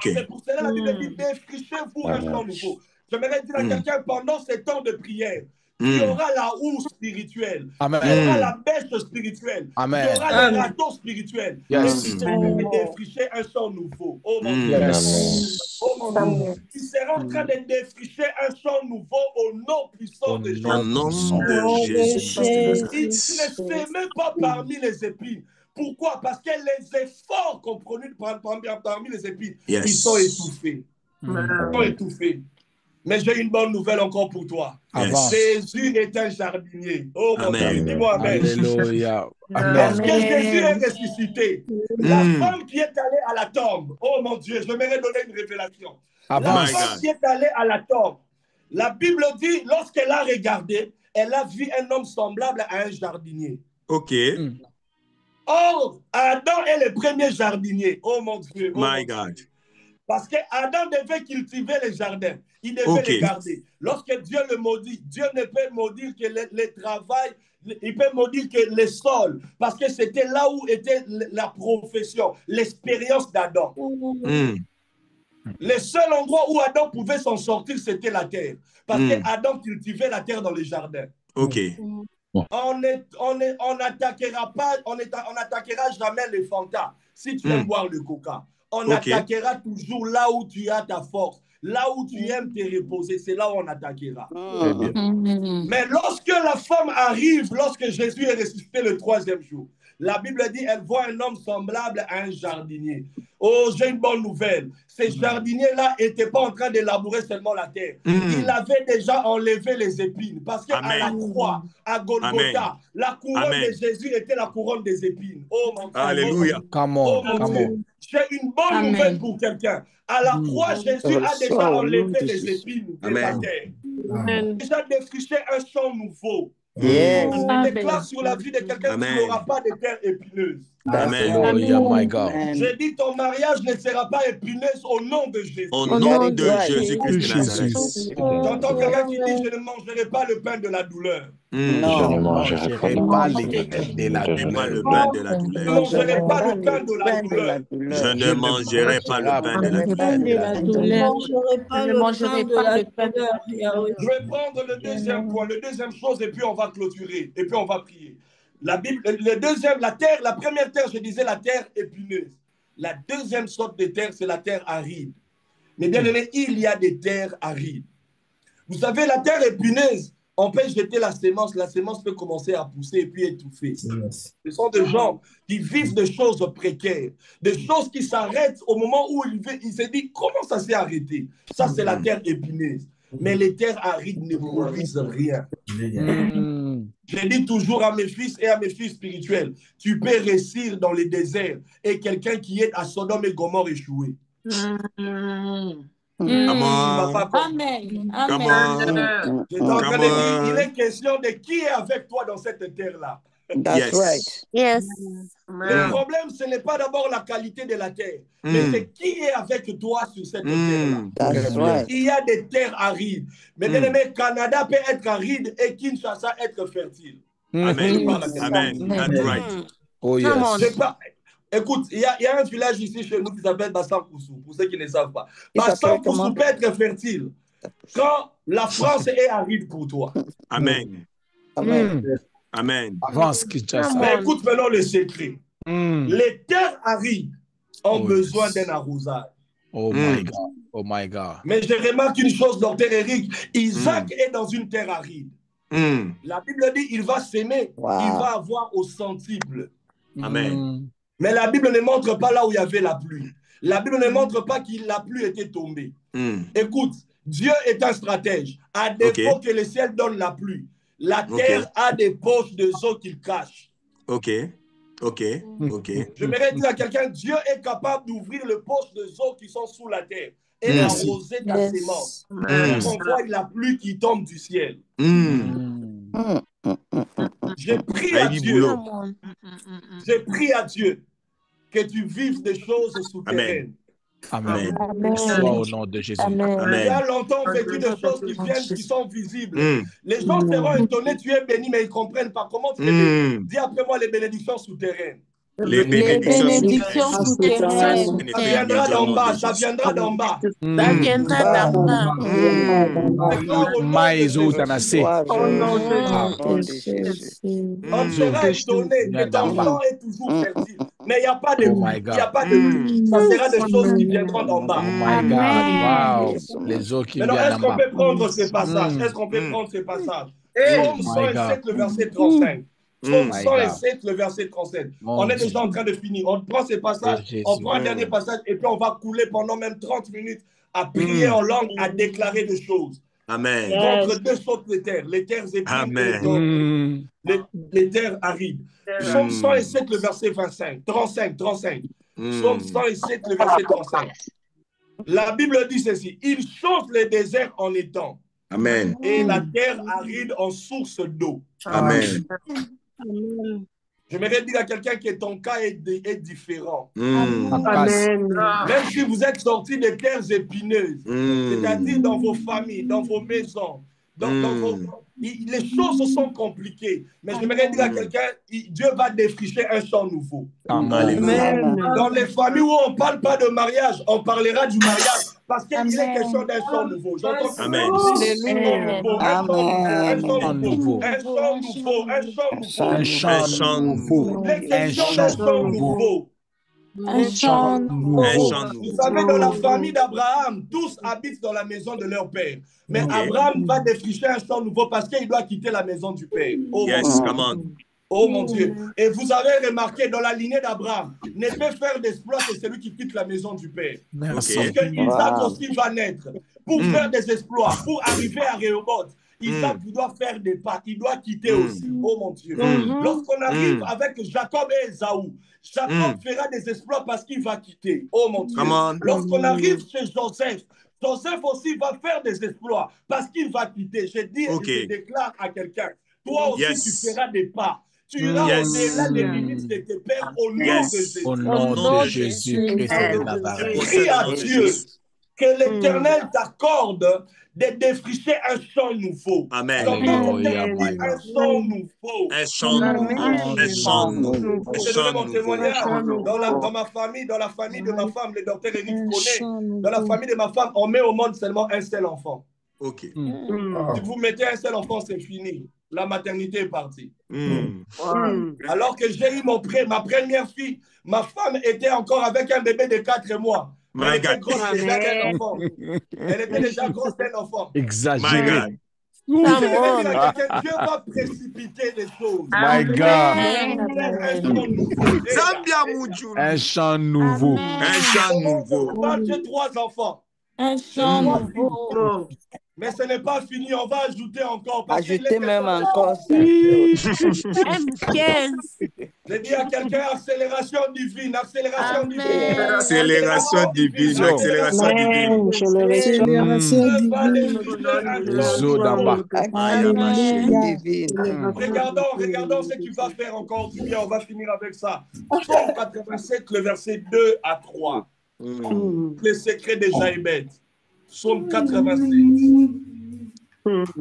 C'est pour cela la Bible dit défrichez-vous un champ nouveau. J'aimerais dire à quelqu'un pendant ces temps de prière, il y aura la houe spirituelle, il y aura la bêche spirituelle, il y aura le râteau spirituel. Et tu seras défricher un champ nouveau. Oh mon Dieu. Oh mon Dieu. Tu seras en train de défricher un champ nouveau au nom puissant de Jésus. Au nom de Jésus. Il ne s'aimait pas parmi les épines. Pourquoi? Parce que les efforts qu'on produit parmi les épines, ils sont étouffés. Ils sont étouffés. Mais j'ai une bonne nouvelle encore pour toi. Jésus est un jardinier. Oh mon Dieu, dis-moi amen. Alléluia. Lorsque Jésus est ressuscité, la femme qui est allée à la tombe, oh mon Dieu, je m'aimerais donner une révélation. La femme qui est allée à la tombe, la Bible dit, lorsqu'elle a regardé, elle a vu un homme semblable à un jardinier. Or, Adam est le premier jardinier. Oh mon Dieu. Oh My God. Parce que Adam devait cultiver les jardins. Il devait les garder. Lorsque Dieu le maudit, Dieu ne peut maudire que le travail, il peut maudire que le sol. Parce que c'était là où était la profession, l'expérience d'Adam. Le seul endroit où Adam pouvait s'en sortir, c'était la terre. Parce qu'Adam cultivait la terre dans les jardins. On n'attaquera jamais les Fanta si tu aimes boire le coca. On attaquera toujours là où tu as ta force. là où tu aimes te reposer, c'est là où on attaquera. Mm. Mais lorsque la femme arrive, lorsque Jésus est ressuscité le 3e jour, la Bible dit, elle voit un homme semblable à un jardinier. Oh, j'ai une bonne nouvelle. Ces jardiniers-là n'étaient pas en train de labourer seulement la terre. Il avait déjà enlevé les épines. Parce qu'à la croix, à Golgotha, la couronne de Jésus était la couronne des épines. Oh mon Dieu. Alléluia. Oh mon Dieu. J'ai une bonne nouvelle pour quelqu'un. À la croix, Jésus a déjà enlevé les épines de la terre. Il a déjà défriché un champ nouveau. Je déclare sur la vie de quelqu'un qui n'aura pas de terre épineuse. Amen. Oh, yeah, my God. J'ai dit ton mariage ne sera pas épineuse au nom de Jésus. Au nom de Jésus-Christ de Nazareth. J'entends quelqu'un qui dit je ne mangerai pas le pain de la douleur. Je ne mangerai pas le pain de la douleur. Le pain de la douleur. Je ne mangerai pas le pain de la douleur. Je ne mangerai pas le pain de la douleur. Je ne mangerai pas le pain de la douleur. Je vais prendre le deuxième point, le deuxième chose, et puis on va clôturer, et puis on va prier. La Bible, la première terre, je disais la terre épineuse. La deuxième sorte de terre, c'est la terre aride. Mais bien aimé, il y a des terres arides. Vous savez, la terre épineuse, on peut jeter la sémence peut commencer à pousser et puis étouffer. Ce sont des gens qui vivent des choses précaires, des choses qui s'arrêtent au moment où il se dit comment ça s'est arrêté. Ça, c'est la terre épineuse. Mais les terres arides ne produisent rien. Je dis toujours à mes fils et à mes filles spirituels, tu peux réussir dans les déserts et quelqu'un qui est à Sodome et Gomorrhe échoué. Amen. J'étais en train de dire, il est question de qui est avec toi dans cette terre-là. That's right. Yes. Le problème, ce n'est pas d'abord la qualité de la terre, mais c'est qui est avec toi sur cette terre-là. That's right. Il y a des terres arides. Mais bien aimé, Canada peut être aride et Kinshasa être fertile. Amen. Amen. That's right. Oh, yes. Écoute, il y a un village ici chez nous qui s'appelle Bassan-Koussou, pour ceux qui ne savent pas. Bassan-Koussou peut être fertile quand la France est aride pour toi. Amen. Amen. Avance, Kinshasa. Mais écoute maintenant le secret. Les terres arides ont besoin d'un arrosage. Oh my God. Oh my God. Mais je remarque une chose, docteur Eric. Isaac est dans une terre aride. La Bible dit il va s'aimer, il va avoir au centuple. Amen. Mais la Bible ne montre pas là où il y avait la pluie. La Bible ne montre pas que la pluie était tombée. Écoute, Dieu est un stratège. À défaut que le ciel donne la pluie, la terre a des poches de eau qu'il cache. Ok. J'aimerais dire à quelqu'un, Dieu est capable d'ouvrir les poches de eau qui sont sous la terre et d'arroser ta sémence. On voit la pluie qui tombe du ciel. J'ai prié à Dieu que tu vives des choses souterraines. Amen. Au nom de Jésus. Il y a longtemps vécu des choses qui viennent, qui sont visibles. Les gens seront étonnés, tu es béni, mais ils ne comprennent pas. Comment tu es béni? Dis après moi les bénédictions souterraines. Les bénédictions souterraines. Ça viendra d'en bas, ça viendra d'en bas. Ça viendra d'en bas. On sera étonné que ton sang est toujours fertile. Mais il n'y a pas de pluie, il n'y a pas de pluie. Ça sera des choses qui viendront d'en bas. Les eaux qui maintenant, viennent est-ce qu'on peut prendre ces passages? Est-ce qu'on peut prendre ces passages? Psaume 107, le verset 35. Psaume 107, le verset 37. On est déjà en train de finir. On prend ces passages, on prend un dernier passage et puis on va couler pendant même 30 minutes à prier en langue, à déclarer des choses. Amen. Contre deux sortes de terres, les terres épineuse, les terres arides. Psaume 107, le verset 35. Psaume 107, le verset 35. La Bible dit ceci, il change les déserts en étangs. Amen. Et la terre aride en source d'eau. Amen. J'aimerais dire à quelqu'un que ton cas est différent. Amen. Même si vous êtes sortis des terres épineuses, c'est-à-dire dans vos familles, dans vos maisons, les choses sont compliquées. Mais j'aimerais dire à quelqu'un, Dieu va défricher un champ nouveau. Amen. Dans les familles où on ne parle pas de mariage, on parlera du mariage. Parce qu'il est question d'un champ nouveau. Amen. Un champ nouveau. Un chant nouveau. Vous savez, dans la famille d'Abraham, tous habitent dans la maison de leur père. Mais Abraham va défricher un champ nouveau parce qu'il doit quitter la maison du père. Oh mon Dieu. Et vous avez remarqué, dans la lignée d'Abraham, ne peut faire d'exploit que celui qui quitte la maison du père. Parce que Isaac aussi va naître. Pour faire des exploits, pour arriver à Rehoboth, Isaac doit faire des pas. Il doit quitter aussi. Oh mon Dieu. Lorsqu'on arrive avec Jacob et Ésaü, Jacob fera des exploits parce qu'il va quitter. Oh mon Dieu. Lorsqu'on arrive chez Joseph, Joseph aussi va faire des exploits parce qu'il va quitter. Je déclare à quelqu'un, toi aussi tu feras des pas. Tu iras au-delà des limites de tes pères au nom de Jésus. Au nom de Jésus-Christ de Nazareth. Prie à Dieu que l'Éternel t'accorde de défricher un champ nouveau. Amen. Un champ nouveau. Un champ nouveau. Je te donne mon témoignage. Dans ma famille, dans la famille de ma femme, le docteur Eric connaît. Dans la famille de ma femme, on met au monde seulement un seul enfant. Ok. Si vous mettez un seul enfant, c'est fini. La maternité est partie. Alors que j'ai eu ma première fille, ma femme était encore avec un bébé de 4 mois. Elle était grosse déjà d'un enfant. Elle était déjà grosse d'un enfant. Exagéré. Dieu va précipiter les choses. My God. Un chant nouveau. Un chant nouveau. J'ai 3 enfants. Un chant nouveau. Mais ce n'est pas fini, on va ajouter encore. Ajouter même encore. J'ai dit à quelqu'un, accélération divine, accélération divine. Accélération divine, accélération divine. Regardons ce qu'il va faire encore du bien. On va finir avec ça. Psaume 87, le verset 2 à 3. Le secret de Jaébet. Psaume 87.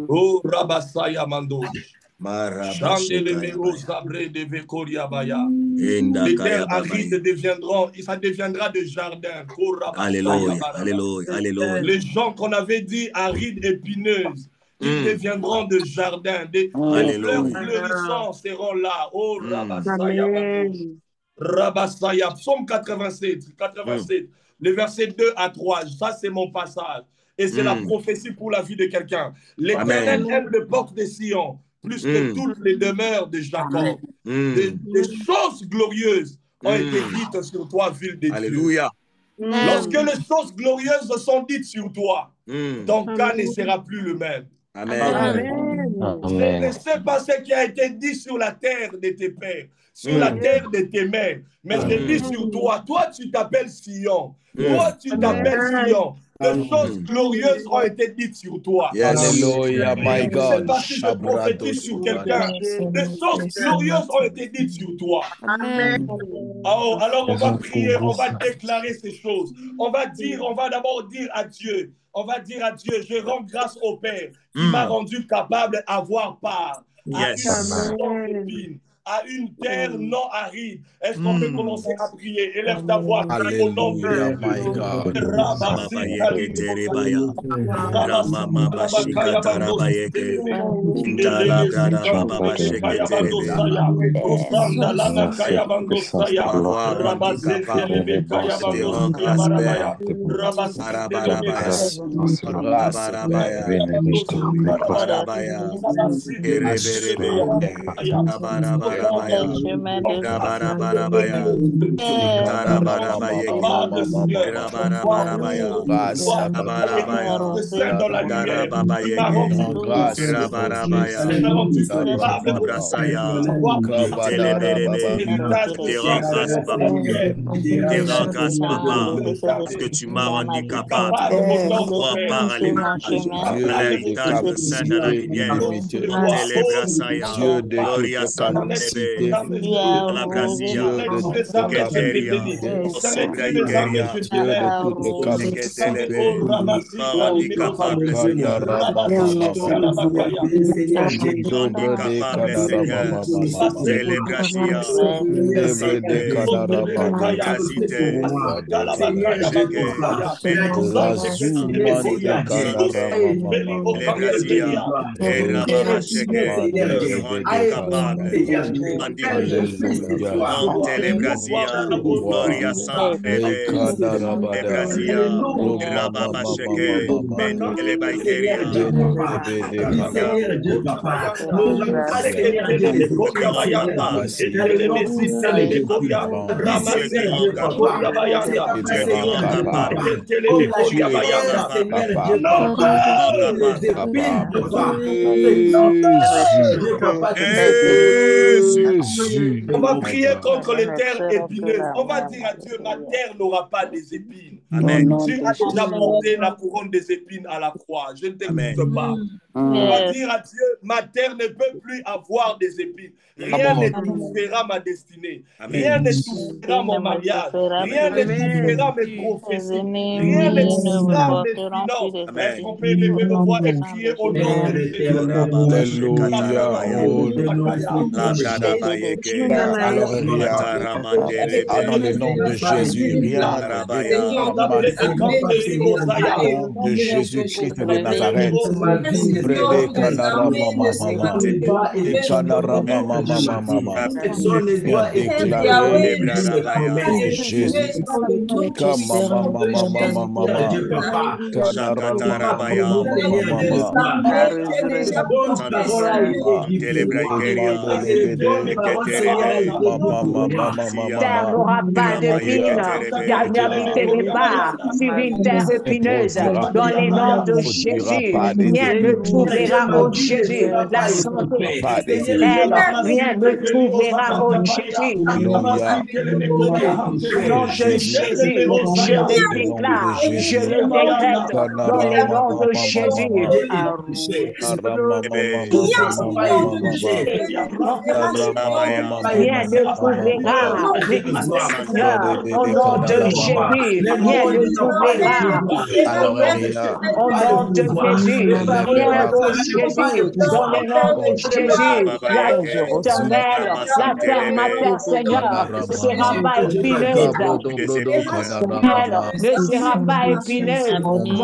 Oh, Rabasaya Mando. Les terres arides deviendront, ça deviendra des jardins. Alléluia, alléluia, alléluia. Les gens qu'on avait dit arides, épineuses, ils deviendront des jardins. Des fleurs fleurissantes seront là. Oh, Rabasaya Mando. Rabasaya. Psaume 87. Le verset 2 à 3, ça c'est mon passage. Et c'est la prophétie pour la vie de quelqu'un. L'Éternel aime le port de Sion, plus que toutes les demeures de Jacob. Des choses glorieuses ont été dites sur toi, ville de Dieu. Alléluia. Lorsque les choses glorieuses sont dites sur toi, ton cas ne sera plus le même. Amen. Je ne sais pas ce qui a été dit sur la terre de tes pères, sur la terre de tes mères, mais je dis sur toi, toi tu t'appelles Sion, toi tu t'appelles Sion. Des choses glorieuses ont été dites sur toi. Alléluia, my God. Je ne sais pas si je prophétise sur quelqu'un. Des choses glorieuses ont été dites sur toi. Oh, alors on va prier, on va déclarer ces choses. On va d'abord dire à Dieu. On va dire à Dieu, je rends grâce au Père qui m'a rendu capable d'avoir part à une terre non aride. Est-ce qu'on peut commencer à prier? Élève ta voix, prie au nom de parce que tu m'as rendu capable de croire par à l'héritage de Saint de la lumière. Dieu de la Brasia, Keteria, Osebraïkeria, Dieu de toutes les capacités, rendu capable, Seigneur, rendu capable, Seigneur, Célébratia, Casité, Montelebrazia, Gloria Sanfrede, Lebrazia, Rababasheke, Mentelebaikeria, On va prier contre les terres épineuses. On va dire à Dieu, ma terre n'aura pas des épines. Amen. Tu as déjà porté la couronne des épines à la croix. Je ne t'écoute pas. On va dire à Dieu, ma terre ne peut plus avoir des épines. Rien n'étouffera ma destinée. Rien n'étouffera mon mariage. Rien n'étouffera mes prophéties. Rien n'étouffera mes finances. Est-ce qu'on peut lever nos voix et prier au nom de Jésus? Dans le nom de Jésus, rien de Jésus-Christ de Nazareth. Terre n'aura pas d'épines, n'habitez pas sur une terre épineuse. Dans les noms de Jésus, rien ne troublera au Jésus. La santé éternelle, rien ne troublera au Jésus. Au nom de Jésus, je le déclare, je le décrète. Dans les noms de Jésus. Rien ne troublera, Seigneur, au nom de Jésus, rien ne troublera. Au nom de Jésus, rien de Jésus, dans le nom de Jésus, la terre, ma terre, Seigneur, ne sera pas épineuse. Elle ne sera pas épineuse. Mon Dieu,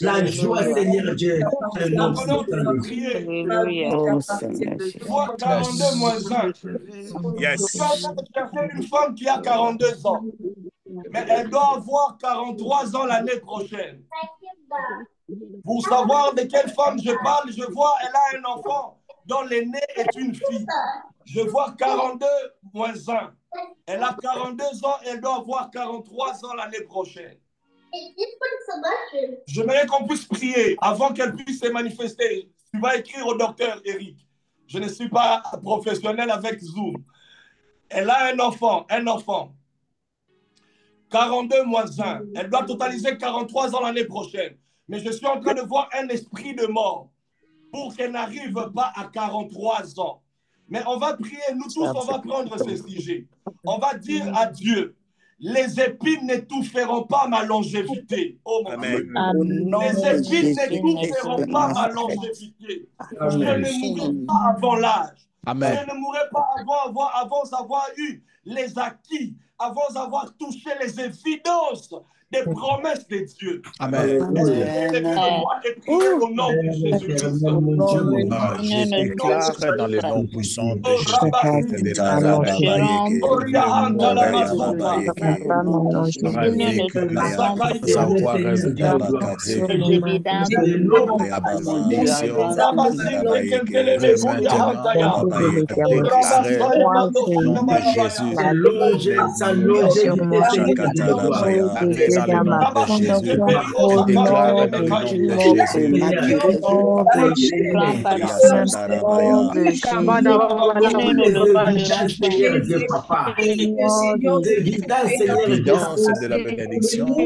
la joie, Seigneur Dieu. Vois 42 moins 1. Yes. Tu as cherché une femme qui a 42 ans, mais elle doit avoir 43 ans l'année prochaine. Pour savoir de quelle femme je parle, je vois elle a un enfant dont l'aîné est une fille. Je vois 42 moins 1. Elle a 42 ans, elle doit avoir 43 ans l'année prochaine. J'aimerais qu'on puisse prier avant qu'elle puisse se manifester. Tu vas écrire au docteur Eric. Je ne suis pas professionnel avec Zoom. Elle a un enfant. 42 moins 1. Elle doit totaliser 43 ans l'année prochaine. Mais je suis en train de voir un esprit de mort pour qu'elle n'arrive pas à 43 ans. Mais on va prier, nous tous, on va prendre ce sujet. On va dire à Dieu, les épines n'étoufferont pas ma longévité. Oh mon Dieu. Les épines n'étoufferont pas ma longévité. Je ne mourrai pas avant l'âge. Amen. Je ne mourrai pas avant avoir eu les acquis, avant avoir touché les évidences des promesses de Dieu. Amen. Au nom de Jésus-Christ. Je déclare dans le nom puissant de Jésus-Christ de Nazareth. L'évidence de la bénédiction, le nom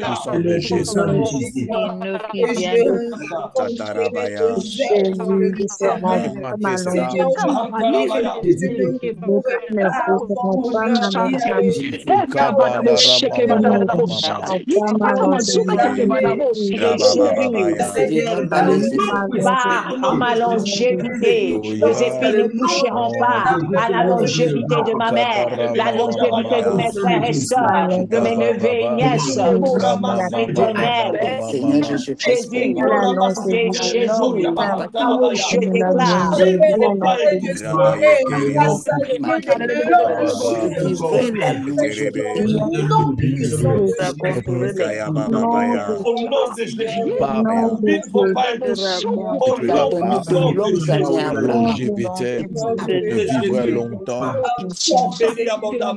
puissant de Jésus. pas à ma longévité. Les épines ne toucheront pas à la longévité de ma mère, la longévité de mes frères et sœurs, de mes neveux et nièces, au nom éternel. Jésus, Jésus, je déclare. Au nom de Jésus, ils ne vont pas être au nom la longévité, je vivrai longtemps,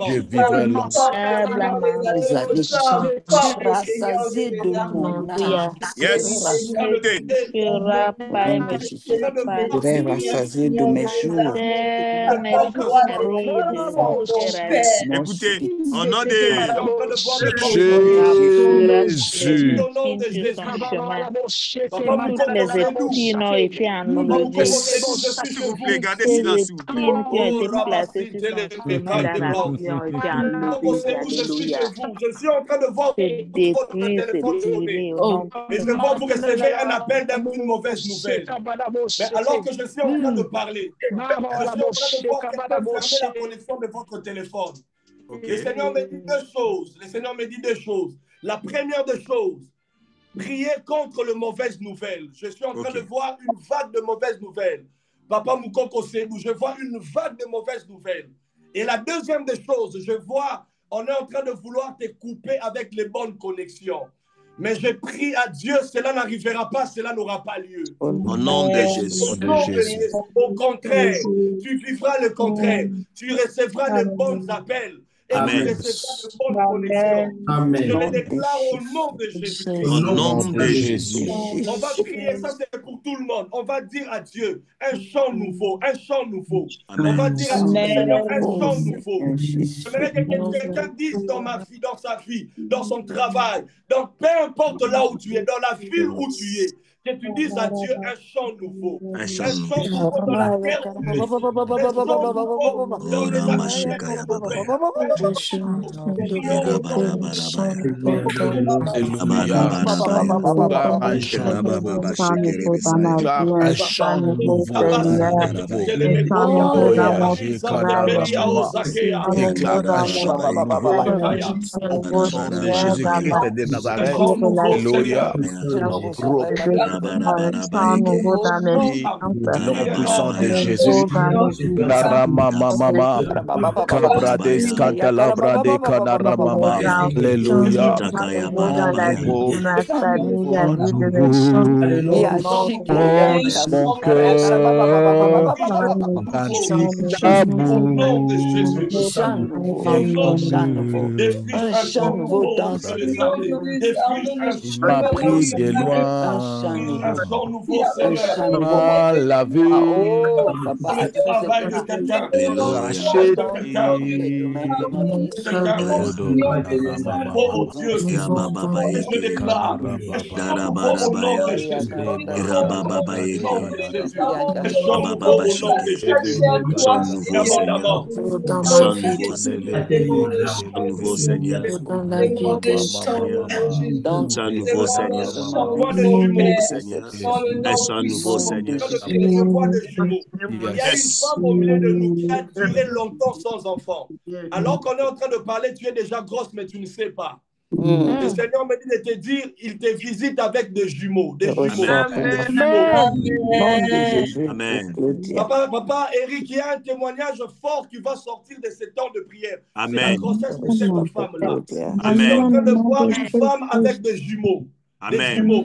je vivrai longtemps. Yes. Je vais rassasier de mes jours. Écoutez, au nom de Jésus. Toutes les épines ont été enlevées. s'il vous plaît, gardez silence. Qui ont été placées sur son chemin dans la vie ont été enlevées. Alléluia. Je suis en train de voir votre téléphone sonner. Et je vois vous recevoir un appel d'une mauvaise nouvelle. Mais alors que je suis en train de parler, je suis en train de voir quelqu'un fermer la connexion de votre téléphone. Le Seigneur me dit deux choses. Le Seigneur me dit deux choses. La première des choses, priez contre les mauvaises nouvelles. Je suis en train de voir une vague de mauvaises nouvelles. Papa Moukoko Sebou, je vois une vague de mauvaises nouvelles. Et la deuxième des choses, je vois, on est en train de vouloir te couper avec les bonnes connexions. Mais je prie à Dieu, cela n'arrivera pas, cela n'aura pas lieu. Au nom de Jésus. Au contraire, tu vivras le contraire. Tu recevras les bons appels. Et tu recevras de bonnes connexions. Je le déclare au nom de Jésus. Au nom de Jésus. On va prier, ça c'est pour tout le monde. On va dire à Dieu un chant nouveau, un chant nouveau. On va dire à Dieu, Seigneur, un chant nouveau. J'aimerais que quelqu'un dise dans ma vie, dans sa vie, dans son travail, dans peu importe là où tu es, dans la ville où tu es, que tu dises à Dieu un chant nouveau. Un chant nouveau dans la terre. Un chant nouveau dans les Jésus-Christ de Nazareth. Alléluia. Nom puissant de Jésus. Mama, Cabrades, Cantalabra, Canarama. Alléluia. Mon cœur m'a pris de loin. La vie nouveau Seigneur. Un nouveau Seigneur. Un chant nouveau, Seigneur. Il y a une femme au milieu de nous qui a duré longtemps sans enfant. Alors qu'on est en train de parler, tu es déjà grosse, mais tu ne sais pas. Le Seigneur me dit de te dire, il te visite avec des jumeaux. Des jumeaux. Amen. Papa Eric, il y a un témoignage fort qui va sortir de ce temps de prière. Amen. C'est la grossesse de cette femme-là. Je suis en train de voir une femme avec des jumeaux. Des jumeaux.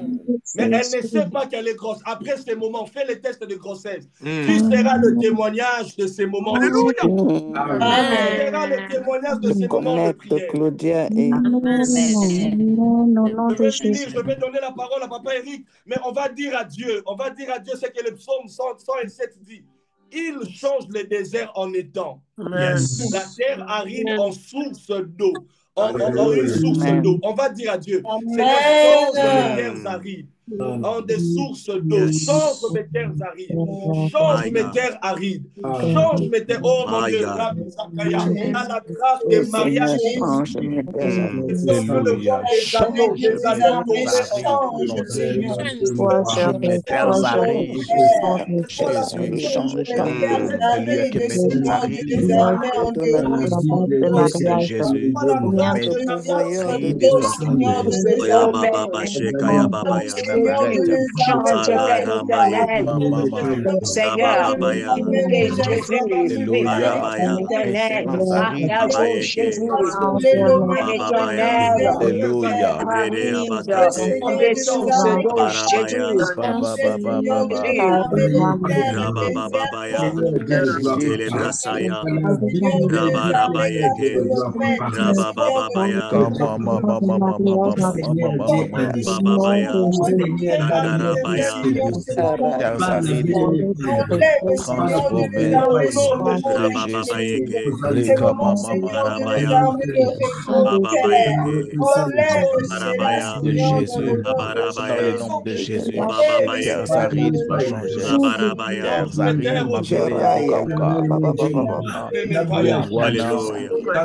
Mais elle ne sait pas qu'elle est grosse. Après ces moments, fais les tests de grossesse. Tu seras le témoignage de ces moments. Alléluia. Tu seras le témoignage de ces moments de prière. Claudia et... Je vais donner la parole à Papa Eric, mais on va dire à Dieu ce que le psaume 107 dit. Il change le désert en étang. Yes. La terre aride en source d'eau. Une source d'eau. On va dire à Dieu, Seigneur, change les terres arides en des sources d'eau. Change mes terres arides. Change mes terres arides. Change mes terres. Oh mon Dieu, Rabbi Zakaya, à la grâce des mariages. Change mes terres arides. Si on peut le voir, des anneaux tombés Jésus, change celui qui met des arides.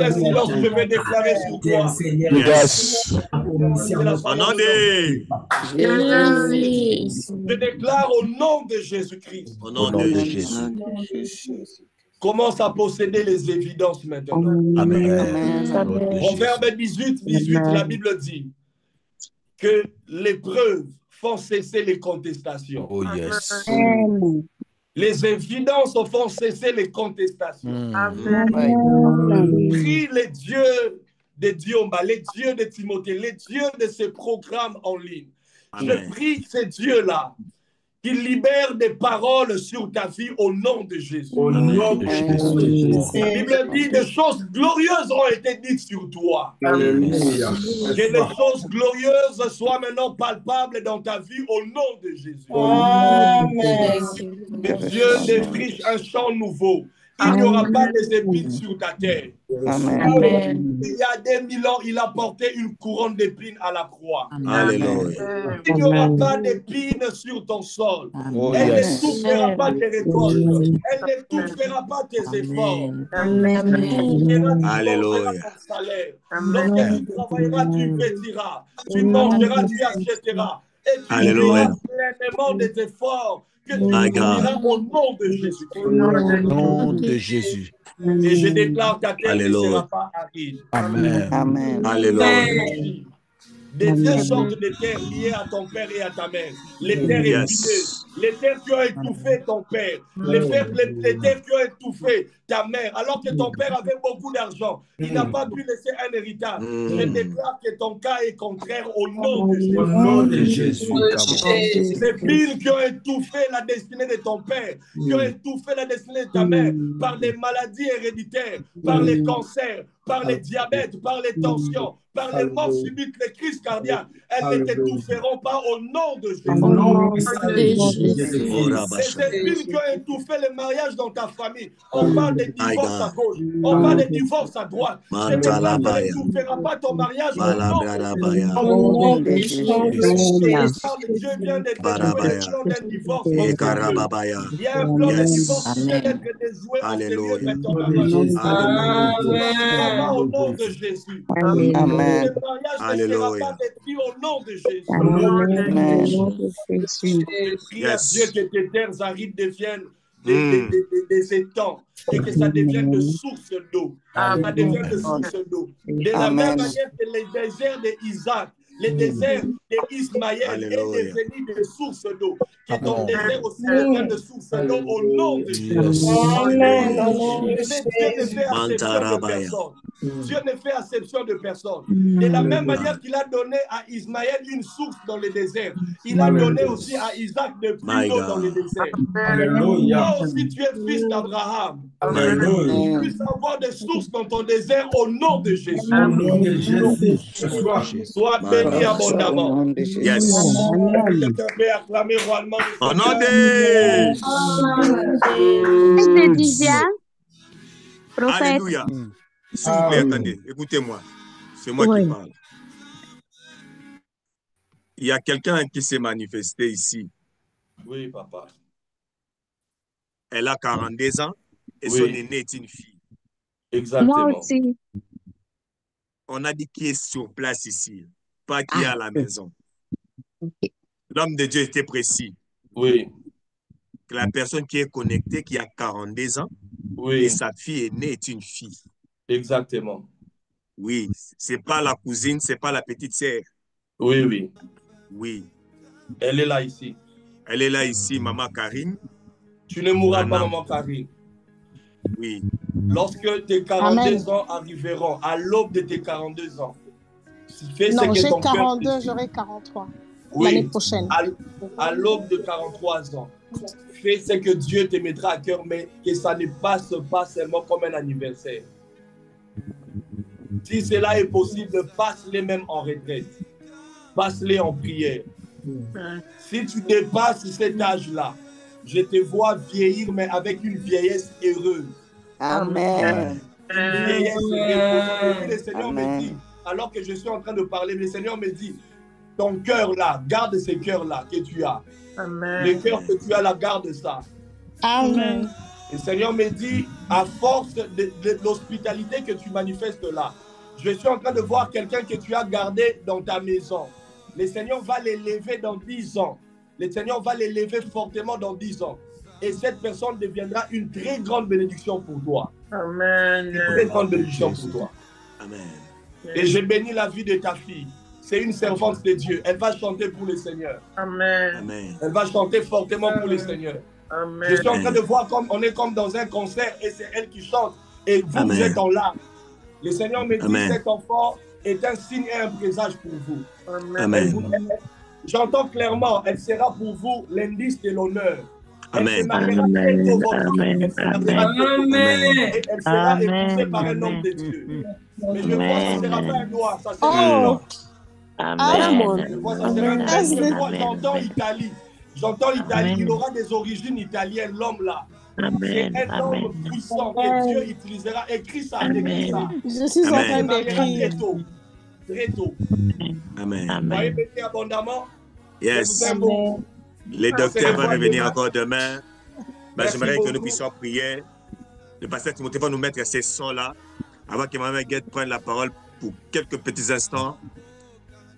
Jésus, silence, je vais déclarer sur toi. Au nom de Jésus. Je déclare au nom de Jésus-Christ. Au nom de Jésus. Commence à posséder les évidences maintenant. Amen. Proverbe 18, la Bible dit que les preuves font cesser les contestations. Oh yes. Les évidences font cesser les contestations. Prie les dieux de Diomba, les dieux de Timothée, les dieux de ces programmes en ligne. Je prie ces dieux-là qui libèrent des paroles sur ta vie au nom de Jésus. Au nom de Jésus. La Bible dit des choses glorieuses ont été dites sur toi. Alléluia. Que les choses glorieuses soient maintenant palpables dans ta vie au nom de Jésus. Amen. Que Dieu défriche un champ nouveau. Il n'y aura pas des épines sur ta terre. Amen. Il y a des 1000 ans, il a porté une couronne d'épines à la croix. Alléluia. Il n'y aura pas d'épines sur ton sol. Elle ne touchera pas tes récoltes. Elle ne touchera pas tes efforts. Alléluia. Ton salaire. Lorsque tu travailleras, tu vêtiras. Tu mangeras, tu achèteras. Et tu vivras pleinement des efforts que tu diras au nom de Jésus. Au nom de Jésus. Et je déclare ta terre ne sera pas aride. Amen. Amen. Alléluia. Des deux sortes de terres liées à ton père et à ta mère. Les terres épineuses, les terres qui ont étouffé ton père, les terres qui ont étouffé ta mère, alors que ton père avait beaucoup d'argent. Il n'a pas pu laisser un héritage. Je déclare que ton cas est contraire au nom de Jésus. Au nom de Jésus. Ces piles qui ont étouffé la destinée de ton père, qui ont étouffé la destinée de ta mère, par des maladies héréditaires, par les cancers, par les diabètes, par les tensions, par les morts subites, les crises cardiaques, elles ne t'étoufferont pas au nom de Jésus. Ces épines qui ont étouffé le mariage dans ta famille, on parle de divorce à gauche, on parle de divorce à droite. Ce ne t'étouffera pas ton mariage au nom de Jésus. Dieu vient de déjouer le plan d'un divorce. Il y a un plan de divorce qui vient d'être déjoué en Seigneur de ton mariage. Au nom de Jésus. Amen. Le mariage ne sera pas détruit au nom de Jésus. Je prie à Dieu que tes terres arides deviennent des étangs et que ça devienne de sources d'eau. Ça devienne de sources d'eau. De la même manière que les déserts d'Isaac, les déserts d'Ismaël et des ennemis de sources d'eau. Que ton désert aussi devienne de sources d'eau au nom de Jésus. Dieu ne fait acception de personne. De la même manière qu'il a donné à Ismaël une source dans le désert, il a donné aussi à Isaac de pluie d'eau dans le désert. Toi aussi, tu es fils d'Abraham. Tu puisses avoir des sources dans ton désert au nom de Jésus. Sois béni abondamment. Yes. Quelqu'un peut acclamer royalement. Au nom de Alléluia. S'il vous plaît, attendez, écoutez-moi. C'est moi qui parle. Il y a quelqu'un qui s'est manifesté ici. Oui, papa. Elle a 42 ans et Oui. son aînée est une fille. Exactement. Moi aussi. On a dit qui est sur place ici, pas qui est à la maison. Ok. L'homme de Dieu était précis. Oui. Que la personne qui est connectée, qui a 42 ans, Oui. et sa fille aînée est une fille. Exactement. Oui, c'est pas la cousine, c'est pas la petite sœur. Oui, oui. Oui. Elle est là ici. Elle est là ici, maman Karine. Tu ne mourras pas, Anam. maman Karine. Oui. Lorsque tes 42 Amen. ans arriveront, à l'aube de tes 42 ans, fais ce Non, que j'ai ton cœur 42, décide. j'aurai 43 l'année Oui, prochaine. à l'aube de 43 ans, fais ce que Dieu te mettra à cœur, mais que ça ne passe pas seulement comme un anniversaire. Si cela est possible, passe-les même en retraite. Passe-les en prière. Si tu dépasses cet âge-là, je te vois vieillir, mais avec une vieillesse heureuse. Amen. Une vieillesse heureuse. Le Seigneur Amen. me dit, alors que je suis en train de parler, le Seigneur me dit, ton cœur là, garde ce cœur-là que tu as. Amen. Le cœur que tu as là, garde ça. Amen. Le Seigneur me dit, à force de l'hospitalité que tu manifestes là, je suis en train de voir quelqu'un que tu as gardé dans ta maison. Le Seigneur va l'élever dans 10 ans. Le Seigneur va l'élever fortement dans 10 ans. Et cette personne deviendra une très grande bénédiction pour toi. Amen. Une très grande bénédiction pour toi. Amen. Et je bénis la vie de ta fille. C'est une servante de Dieu. Elle va chanter pour le Seigneur. Amen. Amen. Elle va chanter fortement pour le Seigneur. Amen. Je suis en train de voir comme on est comme dans un concert et c'est elle qui chante. Et vous, Amen. vous êtes en larmes. Le Seigneur me dit, Amen. cet enfant est un signe et un présage pour vous. Amen. J'entends clairement, elle sera pour vous l'indice de l'honneur. Elle se Amen. mariera très tôt votre fille. Elle se mariera très tôt. Amen. Et elle sera Amen. épousée par un homme de Dieu. Mais je vois, ça ne sera pas un noir, ça sera un Oh, blanc. Amen. Je vois, ça sera un blanc. Amen. Je vois, j'entends Italie. J'entends Italie. Amen. Il aura des origines italiennes, l'homme là. C'est Amen. un homme Amen. puissant que Dieu utilisera. Écris ça, écris ça. je suis en Amen. train Il mariera d'écrire. très tôt. Très tôt. Amen. Voyez, Amen. mettez abondamment. Yes. C'est bon. Les docteurs vont revenir encore demain. Merci J'aimerais que nous beaucoup. puissions prier. Le pasteur Timothée va nous mettre ces sons-là avant que Mme Guette prenne la parole pour quelques petits instants.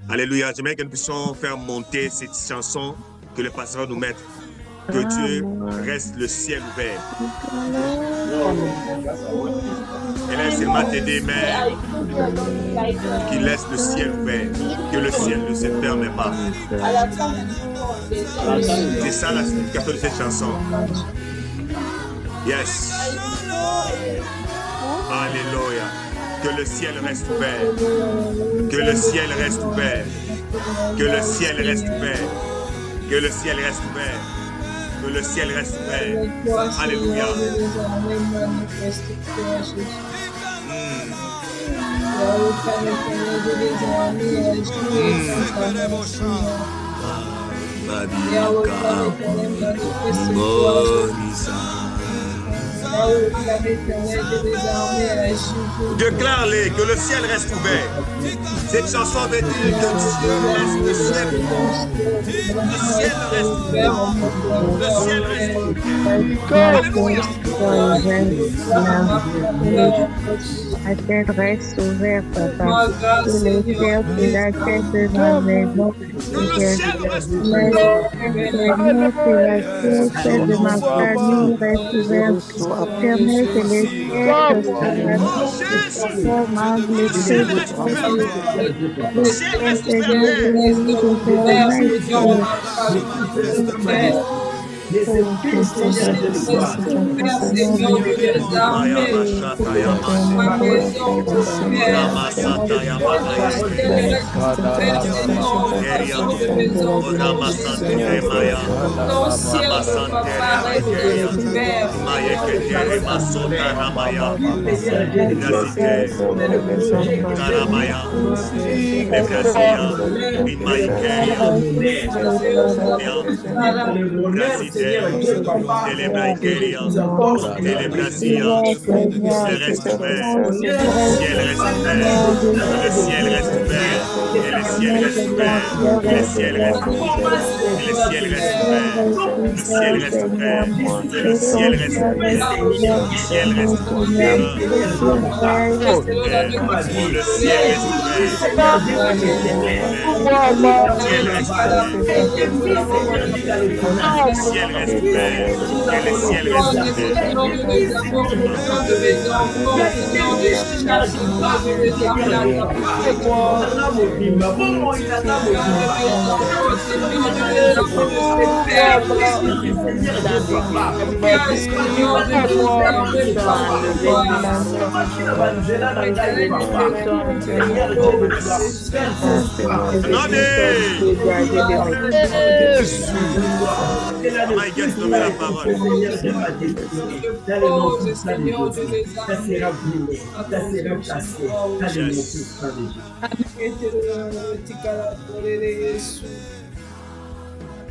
Alléluia. J'aimerais que nous puissions faire monter cette chanson que le pasteur va nous mettre. Que Dieu reste le ciel ouvert. Et là, seulement t'aider, mais qu'il laisse le ciel ouvert. Que le ciel ne se ferme pas. C'est ça la signification de cette chanson. Yes. Alléluia. Que le ciel reste ouvert. Que le ciel reste ouvert. Que le ciel reste ouvert. Que le ciel reste ouvert. Que le ciel reste ouvert. Alléluia. Déclare-les que le ciel reste ouvert. Cette chanson veut dire que Dieu laisse le ciel ouvert. Le ciel reste ouvert. Le ciel reste ouvert. Alléluia. La tête reste ouverte, papa. Que le ciel sur la tête de ma maison. Que le ciel reste ouvert. La tête de ma famille reste ouverte. Permets que le ciel sur la Le ciel reste ouvert. Le ciel reste ouvert.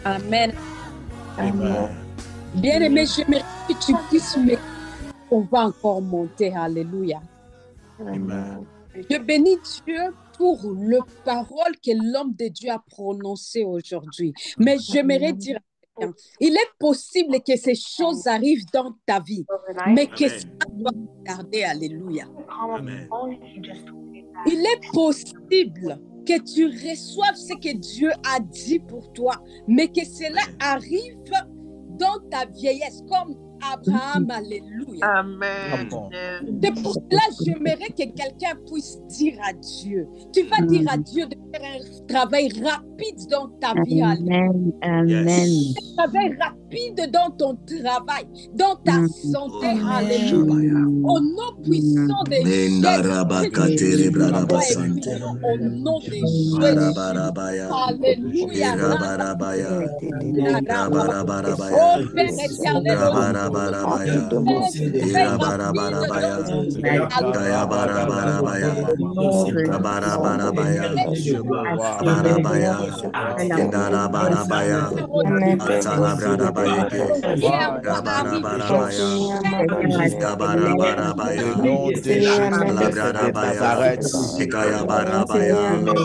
Amen. Bien-aimé, j'aimerais que tu puisses me... On va encore monter. Alléluia. Amen. Je bénis Dieu pour le parole que l'homme de Dieu a prononcé aujourd'hui. Mais j'aimerais dire à quelqu'un, il est possible que ces choses arrivent dans ta vie, mais que ça doit tarder. Alléluia. Amen. Il est possible que tu reçoives ce que Dieu a dit pour toi, mais que cela arrive dans ta vieillesse, comme Abraham. Alléluia. Amen. C'est pour cela que j'aimerais que quelqu'un puisse dire à Dieu. Tu vas dire à Dieu de faire un travail rapide dans ta vie. Amen. Amen. Un travail rapide dans ton travail, dans ta santé. Alléluia. Au nom puissant de Jésus. Au nom de Jésus. Alléluia. Oh Père éternel,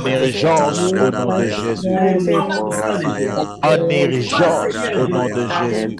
Urgence au nom de Jésus. En urgence au nom de Jésus.